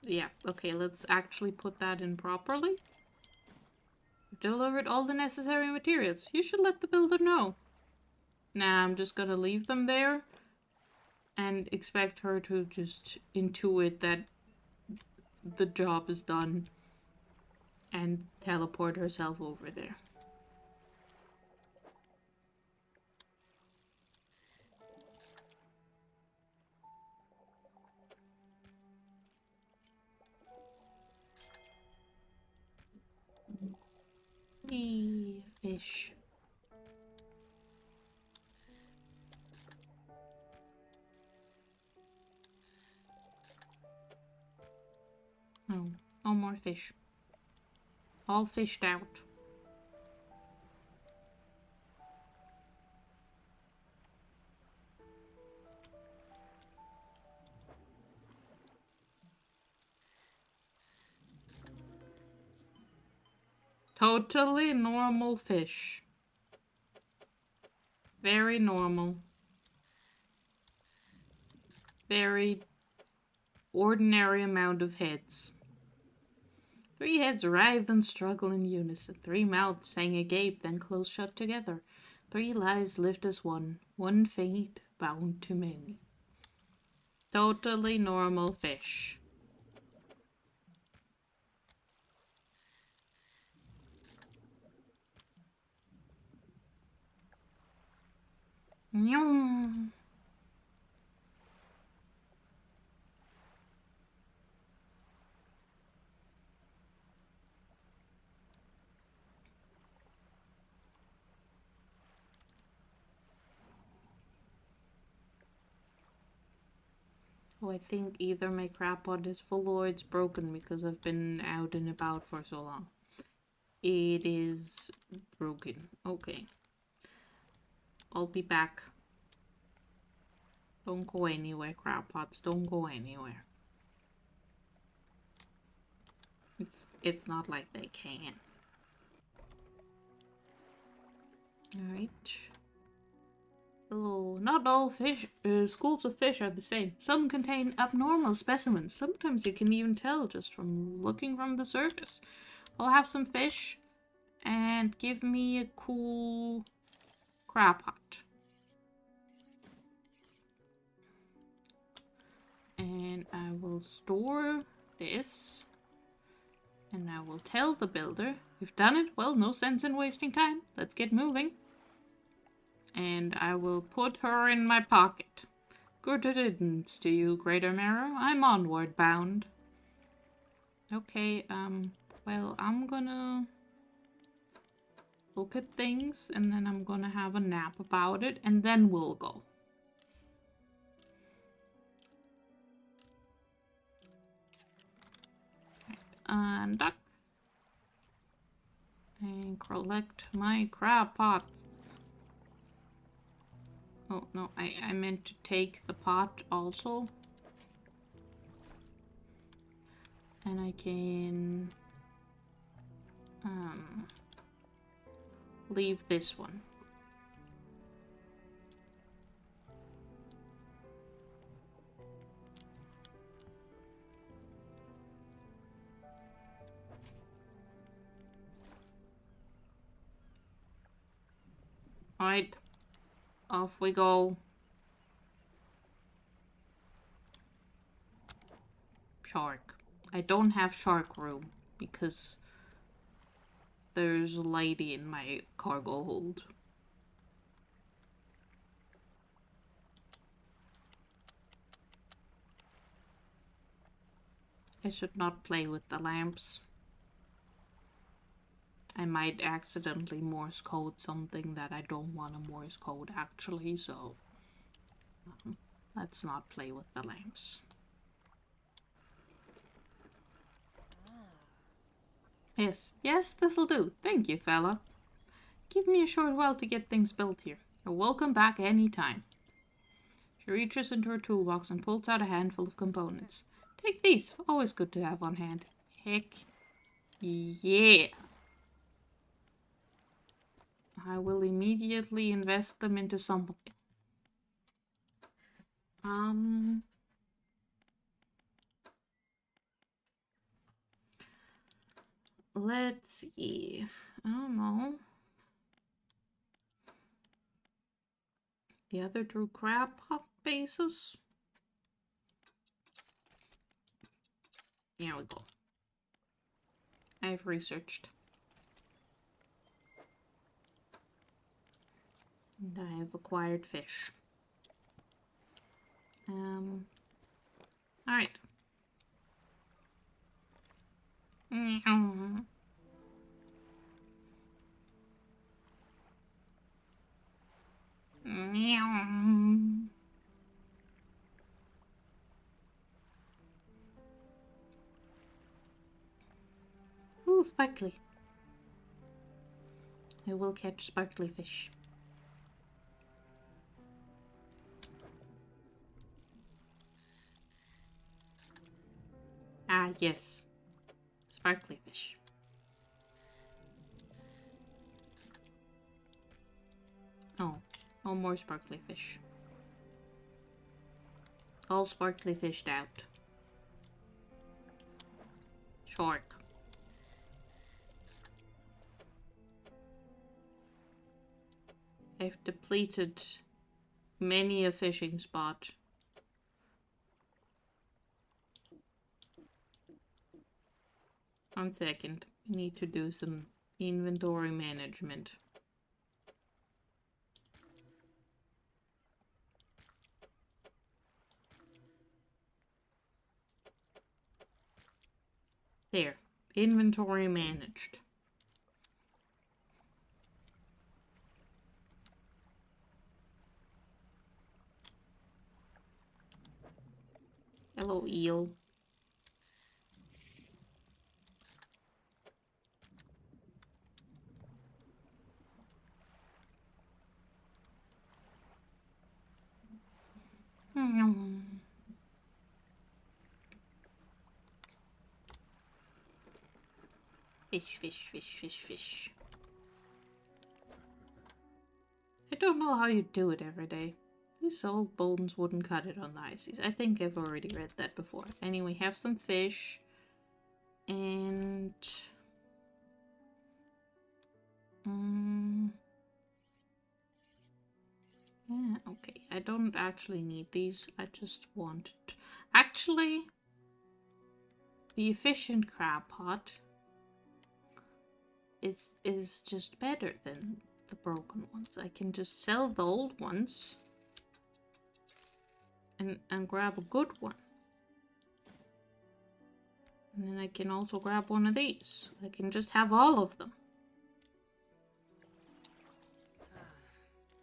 Yeah, okay, let's actually put that in properly. Delivered all the necessary materials. You should let the builder know. Nah, I'm just gonna leave them there and expect her to just intuit that the job is done and teleport herself over there. Eee, fish. Oh, no more fish. All fished out. Totally normal fish. Very normal. Very ordinary amount of heads. 3 heads writhe and struggle in unison. 3 mouths hang agape, then close shut together. 3 lives lived as one. 1 fate bound to many. Totally normal fish. Meow. Oh, I think either my crab pot is full or it's broken because I've been out and about for so long. It is broken. Okay. I'll be back. Don't go anywhere, crab pots. Don't go anywhere. It's not like they can. Alright. Oh, not all fish schools of fish are the same. Some contain abnormal specimens. Sometimes you can even tell just from looking from the surface. I'll have some fish and give me a cool crab pot. And I will store this. And I will tell the builder, we've done it. Well, no sense in wasting time. Let's get moving. and I will put her in my pocket. Good riddance to you, Greater Mirror. I'm onward bound. Okay, well, I'm gonna look at things, and then I'm gonna have a nap about it, and then we'll go. And duck. And collect my crab pots. Oh, no, I meant to take the pot also. And I can leave this one. Alright, off we go. Shark. I don't have shark room because there's a lady in my cargo hold. I should not play with the lamps. I might accidentally Morse code something that I don't want to Morse code actually, so let's not play with the lamps. Yes, this'll do. Thank you, fella. Give me a short while to get things built here. You're welcome back any time. She reaches into her toolbox and pulls out a handful of components. Take these. Always good to have on hand. Heck yeah. I will immediately invest them into something. Let's see. I don't know. The other two crab pot bases. Here we go. I've researched. And I have acquired fish. Alright. Ooh, sparkly. I will catch sparkly fish. Ah, yes. Sparkly fish. Oh, no more sparkly fish. All sparkly fished out. Shark. I've depleted many a fishing spot. One second. I need to do some inventory management. There. Inventory managed. Hello, eel. Fish, fish, fish, fish, fish. I don't know how you do it every day. These old bones wouldn't cut it on the ices. I think I've already read that before. Anyway, have some fish. And... yeah, okay. I don't actually need these. I just want to... Actually, the efficient crab pot is just better than the broken ones. I can just sell the old ones and grab a good one. And then I can also grab one of these. I can just have all of them.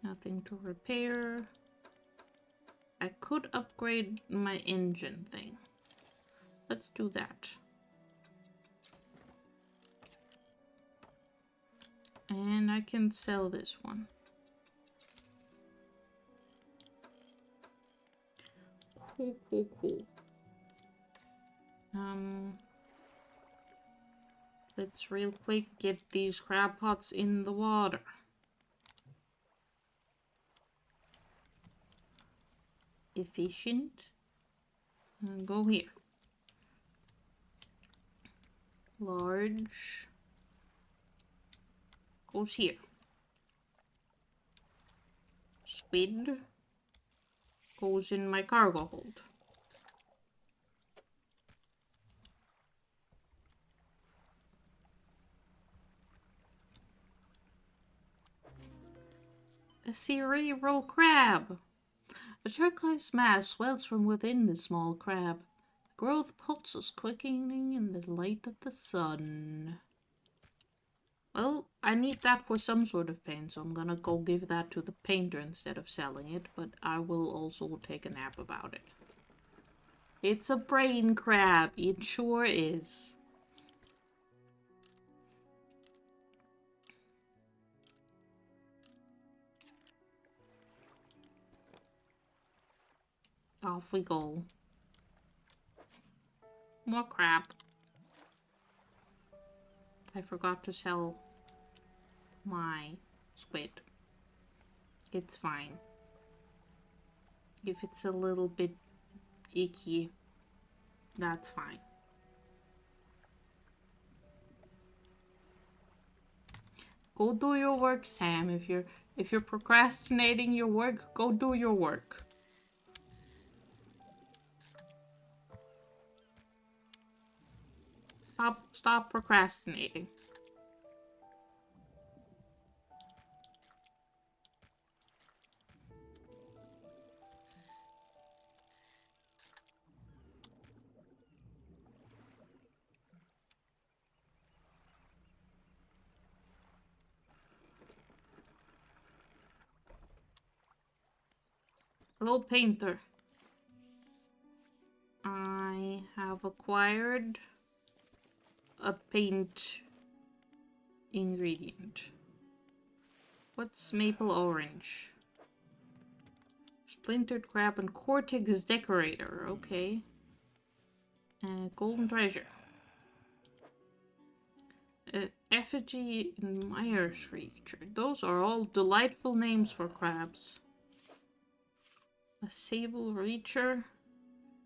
Nothing to repair. I could upgrade my engine thing. Let's do that. And I can sell this one. Cool, cool, cool. Let's real quick get these crab pots in the water. Efficient. And go here. Large. Goes here. Squid. Goes in my cargo hold. A cerebral crab. A turquoise mass swells from within the small crab. The growth pulses, quickening in the light of the sun. Well, I need that for some sort of paint, so I'm gonna go give that to the painter instead of selling it, but I will also take a nap about it. It's a brain crab. It sure is. Off we go. More crab. I forgot to sell my squid. It's fine. If it's a little bit icky, that's fine. Go do your work, Sam. If you're procrastinating your work, go do your work. Stop procrastinating. Hello, painter. I have acquired a paint ingredient. What's maple orange? Splintered crab and cortex decorator. Okay. Golden treasure. Effigy and Myers creature. Those are all delightful names for crabs. A sable reacher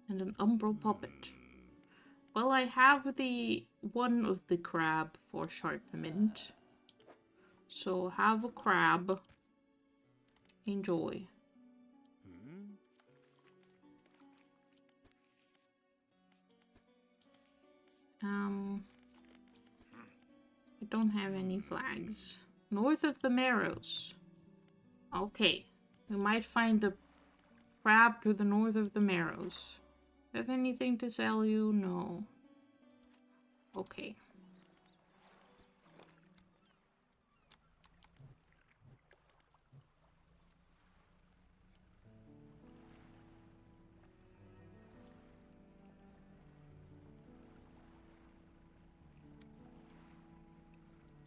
and an umbral puppet. Well, I have the one of the crab for sharpenment. So have a crab. Enjoy. I don't have any flags. North of the Marrows. Okay. We might find a crab to the north of the Marrows. Have anything to sell you? No. Okay.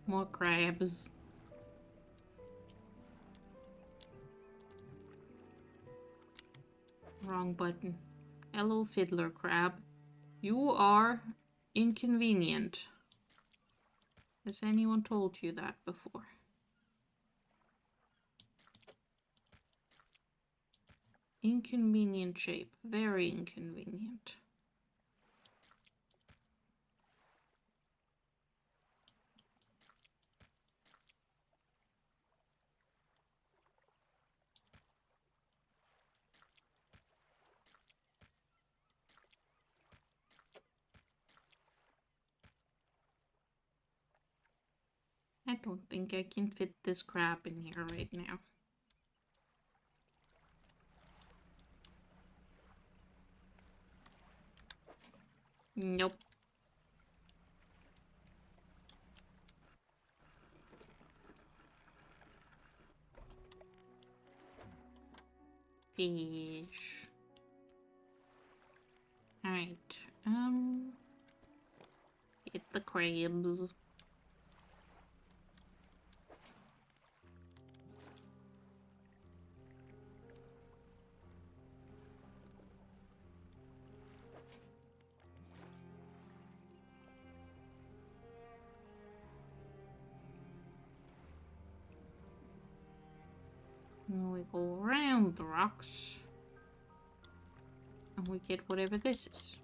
More crabs. Wrong button. Hello, fiddler crab. You are inconvenient. Has anyone told you that before? Inconvenient shape. Very inconvenient. I don't think I can fit this crab in here right now. Nope. Fish. Alright, get the crabs. And we go around the rocks. And we get whatever this is.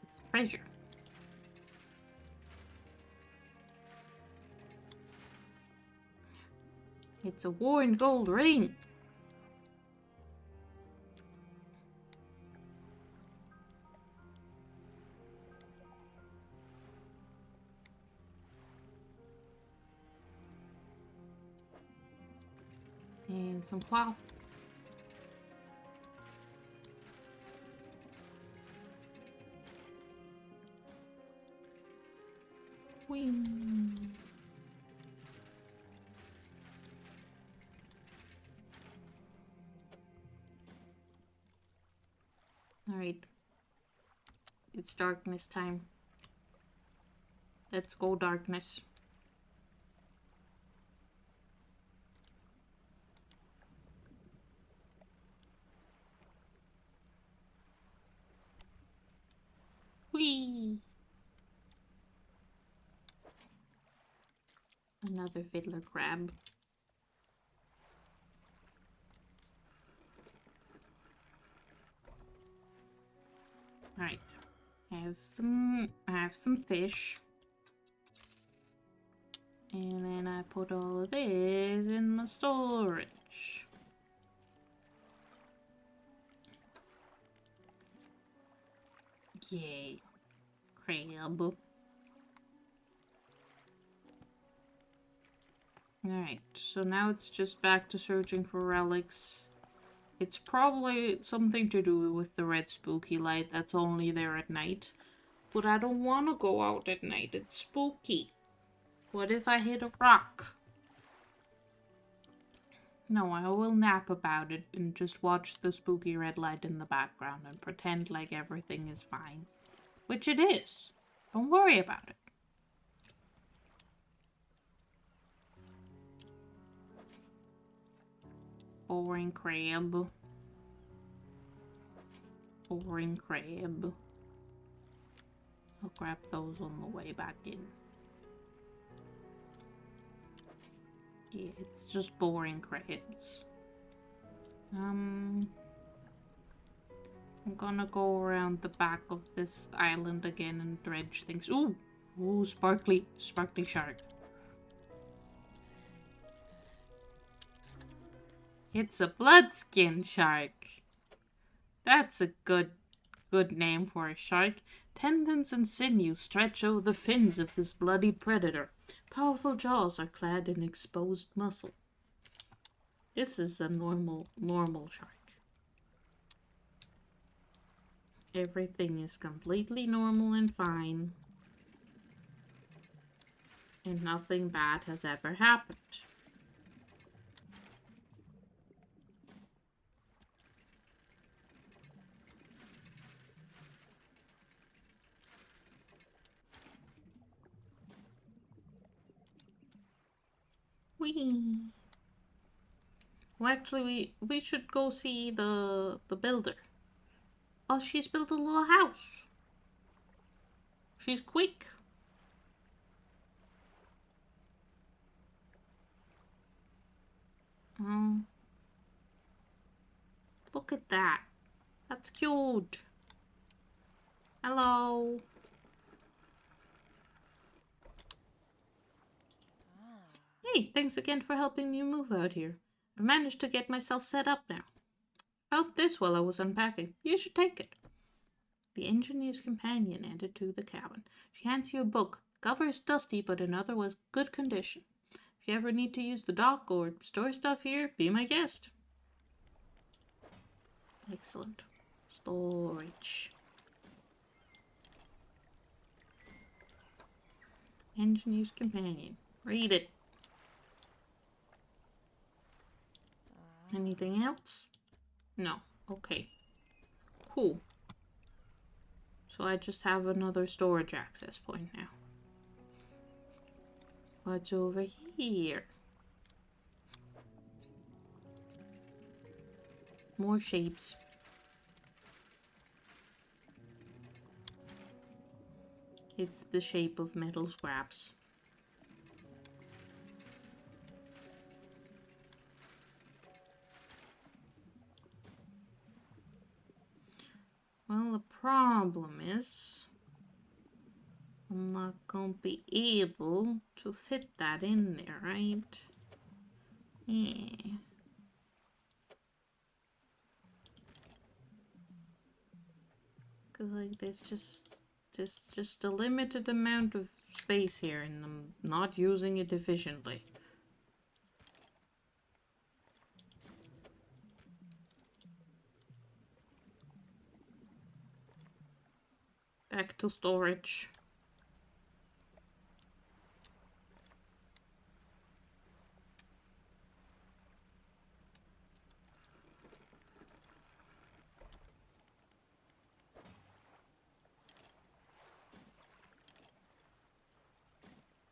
It's treasure. It's a worn gold ring. And some cloth. Whee. Alright. It's darkness time. Let's go, darkness. Whee! Another fiddler crab. Alright. I have some fish. And then I put all of this in my storage. Yay. Crab. Alright, so now it's just back to searching for relics. It's probably something to do with the red spooky light that's only there at night. But I don't want to go out at night. It's spooky. What if I hit a rock? No, I will nap about it and just watch the spooky red light in the background and pretend like everything is fine. Which it is. Don't worry about it. Boring crab. Boring crab. I'll grab those on the way back in. Yeah, it's just boring crabs. I'm gonna go around the back of this island again and dredge things. Ooh! Ooh, sparkly shark. It's a bloodskin shark. That's a good name for a shark. Tendons and sinews stretch over the fins of this bloody predator. Powerful jaws are clad in exposed muscle. This is a normal shark. Everything is completely normal and fine. And nothing bad has ever happened. Whee! Well, actually, we should go see the builder. Oh, she's built a little house. She's quick. Look at that. That's cute. Hello. Hey, thanks again for helping me move out here. I've managed to get myself set up now. Found this while I was unpacking. You should take it. The engineer's companion entered to the cabin. She hands you a book. cover is dusty, but in otherwise good condition. If you ever need to use the dock or store stuff here, be my guest. Excellent. Storage. Engineer's Companion. Read it. Anything else? No. Okay. Cool. So I just have another storage access point now. What's over here? More shapes. It's the shape of metal scraps. Well, the problem is I'm not gonna be able to fit that in there, right? Yeah. Cause like there's just a limited amount of space here and I'm not using it efficiently. Back to storage.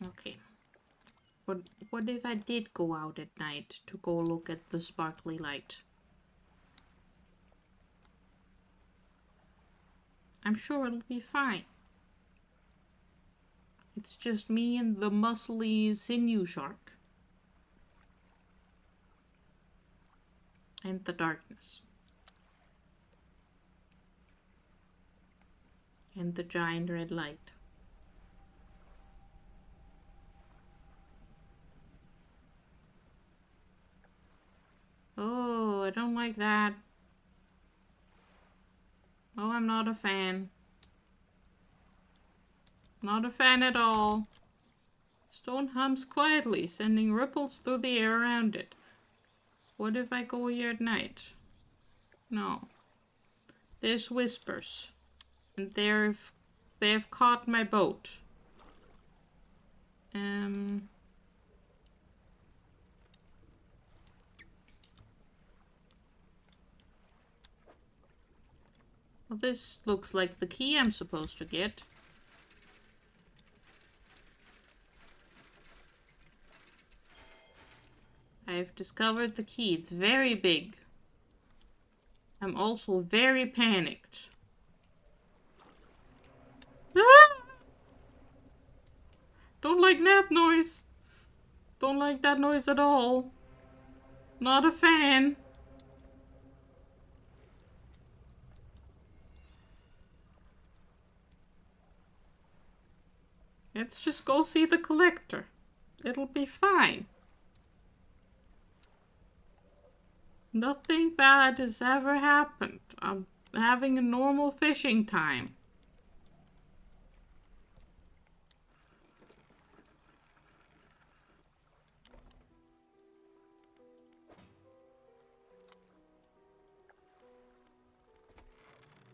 Okay. What if I did go out at night to go look at the sparkly light? I'm sure it'll be fine. It's just me and the muscly sinew shark. And the darkness. And the giant red light. Oh, I don't like that. Oh, I'm not a fan. Not a fan at all. Stone hums quietly, sending ripples through the air around it. What if I go here at night? No. There's whispers. And they've caught my boat. Well, this looks like the key I'm supposed to get. I've discovered the key. It's very big. I'm also very panicked. Ah! Don't like that noise. Don't like that noise at all. Not a fan. Let's just go see the collector. It'll be fine. Nothing bad has ever happened. I'm having a normal fishing time.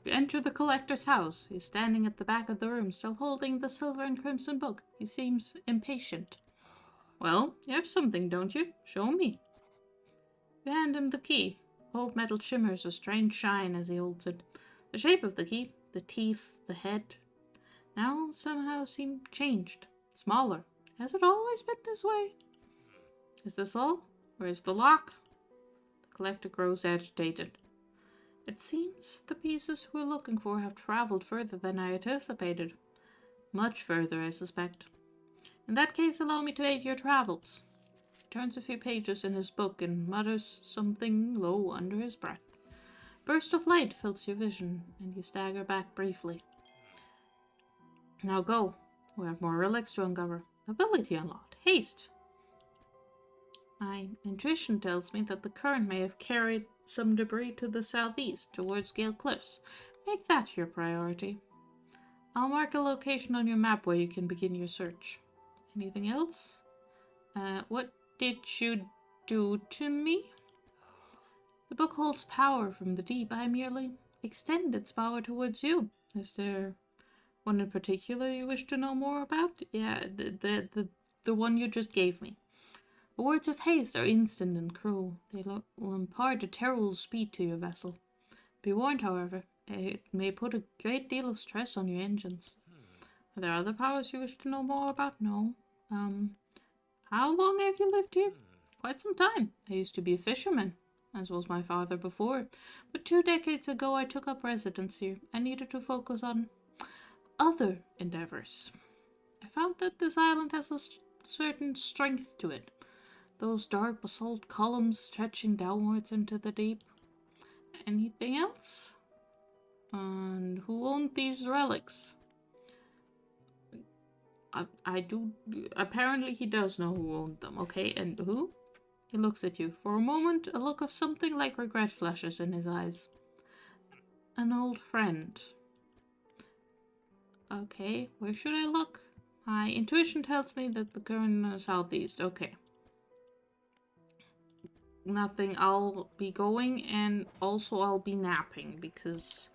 You enter the collector's house. He's standing at the back of the room, still holding the silver and crimson book. He seems impatient. Well, you have something, don't you? Show me. You hand him the key. The cold metal shimmers a strange shine as he holds it. The shape of the key, the teeth, the head, now somehow seem changed. Smaller. Has it always been this way? Is this all? Where's the lock? The collector grows agitated. It seems the pieces we're looking for have traveled further than I anticipated. Much further, I suspect. In that case, allow me to aid your travels. He turns a few pages in his book and mutters something low under his breath. Burst of light fills your vision, and you stagger back briefly. Now go. We have more relics to uncover. Ability unlocked. Haste. My intuition tells me that the current may have carried some debris to the southeast, towards Gale Cliffs. Make that your priority. I'll mark a location on your map where you can begin your search. Anything else? What did you do to me? The book holds power from the deep. I merely extend its power towards you. Is there one in particular you wish to know more about? Yeah, the one you just gave me. The words of haste are instant and cruel. They will impart a terrible speed to your vessel. Be warned, however, it may put a great deal of stress on your engines. Are there other powers you wish to know more about? No. How long have you lived here? Quite some time. I used to be a fisherman, as was my father before. But 2 decades ago I took up residence here. I needed to focus on other endeavors. I found that this island has a certain strength to it. Those dark basalt columns stretching downwards into the deep. Anything else? And who owned these relics? I do. Apparently, he does know who owned them. Okay, and who? He looks at you. For a moment, a look of something like regret flashes in his eyes. An old friend. Okay, where should I look? My intuition tells me that the current southeast. Okay. Nothing. I'll be going, and also I'll be napping because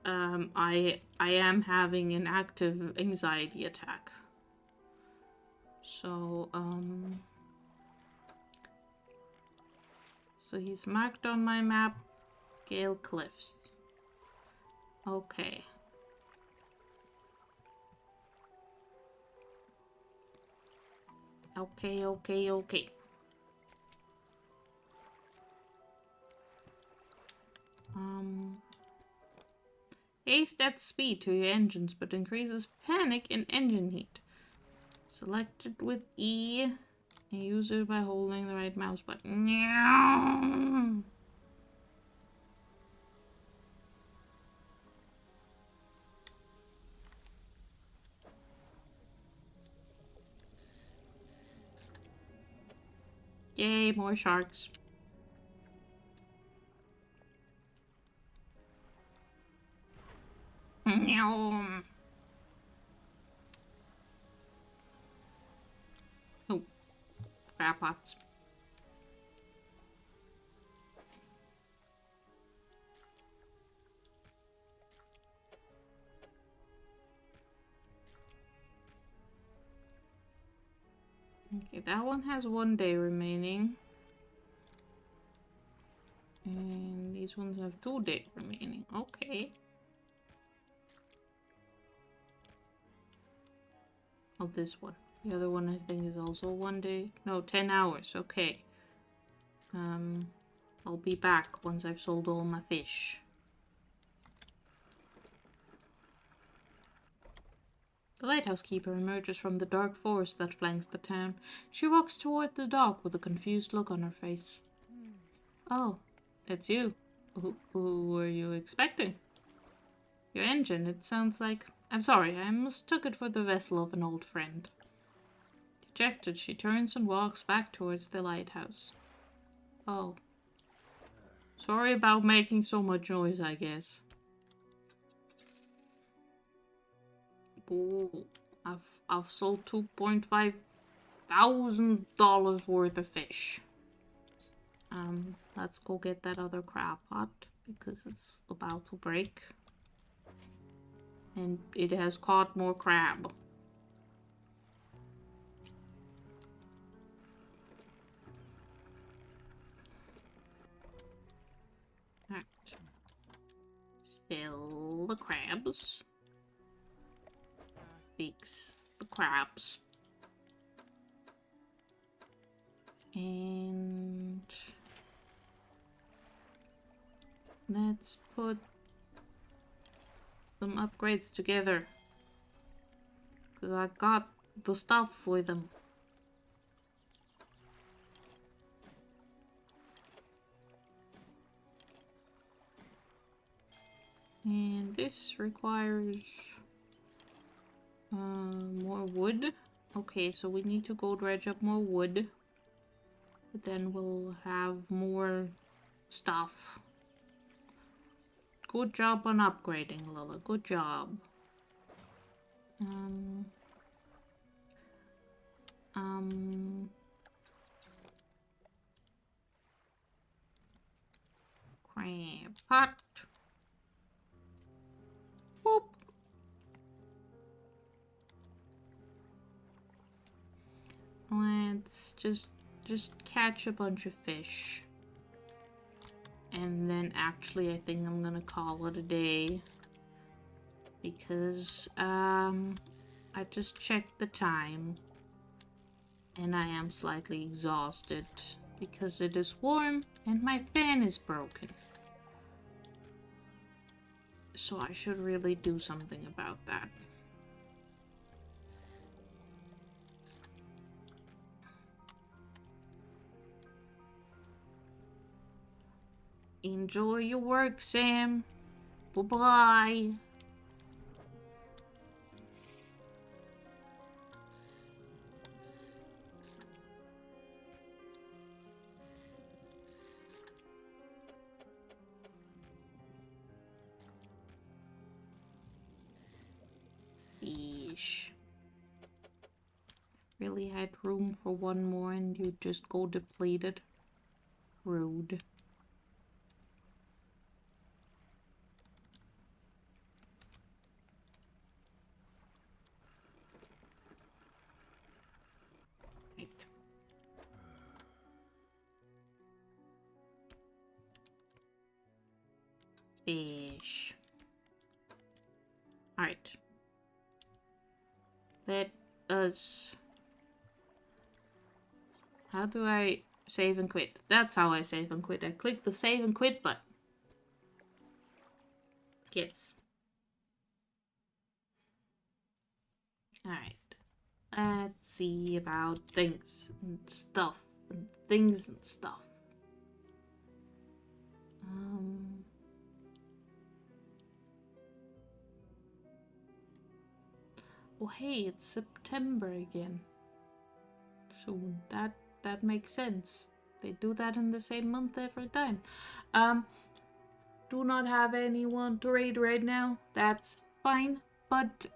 I am having an active anxiety attack. So so he's marked on my map Gale Cliffs. Okay. Okay. Haste adds speed to your engines, but increases panic and engine heat. Select it with E and use it by holding the right mouse button. Yay, more sharks. Oh, crab pots. Okay, that one has 1 day remaining. And these ones have 2 days remaining. Okay. Oh, this one. The other one I think is also 1 day. No, 10 hours. Okay. I'll be back once I've sold all my fish. The lighthouse keeper emerges from the dark forest that flanks the town. She walks toward the dock with a confused look on her face. Oh, it's you. Who were you expecting? Your engine, it sounds like... I'm sorry, I mistook it for the vessel of an old friend. Dejected, she turns and walks back towards the lighthouse. Oh. Sorry about making so much noise, I guess. Oh, I've sold $2.5 thousand worth of fish. Let's go get that other crab pot because it's about to break. And it has caught more crab. Alright. Fill the crabs. Fix the crabs. And let's put some upgrades together. Because I got the stuff for them. And this requires more wood. Okay, so we need to go dredge up more wood. But then we'll have more stuff. Good job on upgrading, Lila. Good job. Um, crab pot. Boop. Let's just catch a bunch of fish. And then actually I think I'm gonna call it a day. Because, I just checked the time. And I am slightly exhausted. Because it is warm and my fan is broken. So I should really do something about that. Enjoy your work, Sam. Bye-bye. Fish. Really had room for one more and you just go depleted. Rude. Right. Fish. Alright. Let us... How do I save and quit? That's how I save and quit. I click the save and quit button. Yes. Alright. Let's see about things and stuff. And things and stuff. Oh hey, it's September again. So that makes sense. They do that in the same month every time. Do not have anyone to raid right now. That's fine. But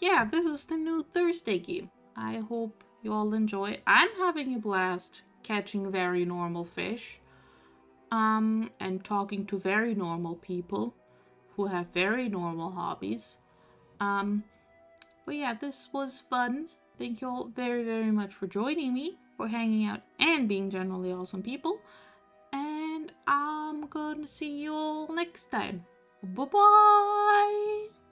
yeah, this is the new Thursday game. I hope you all enjoy. I'm having a blast catching very normal fish. And talking to very normal people who have very normal hobbies. But yeah, this was fun. Thank you all very, very much for joining me, for hanging out and being generally awesome people. And I'm gonna see you all next time. Bye-bye!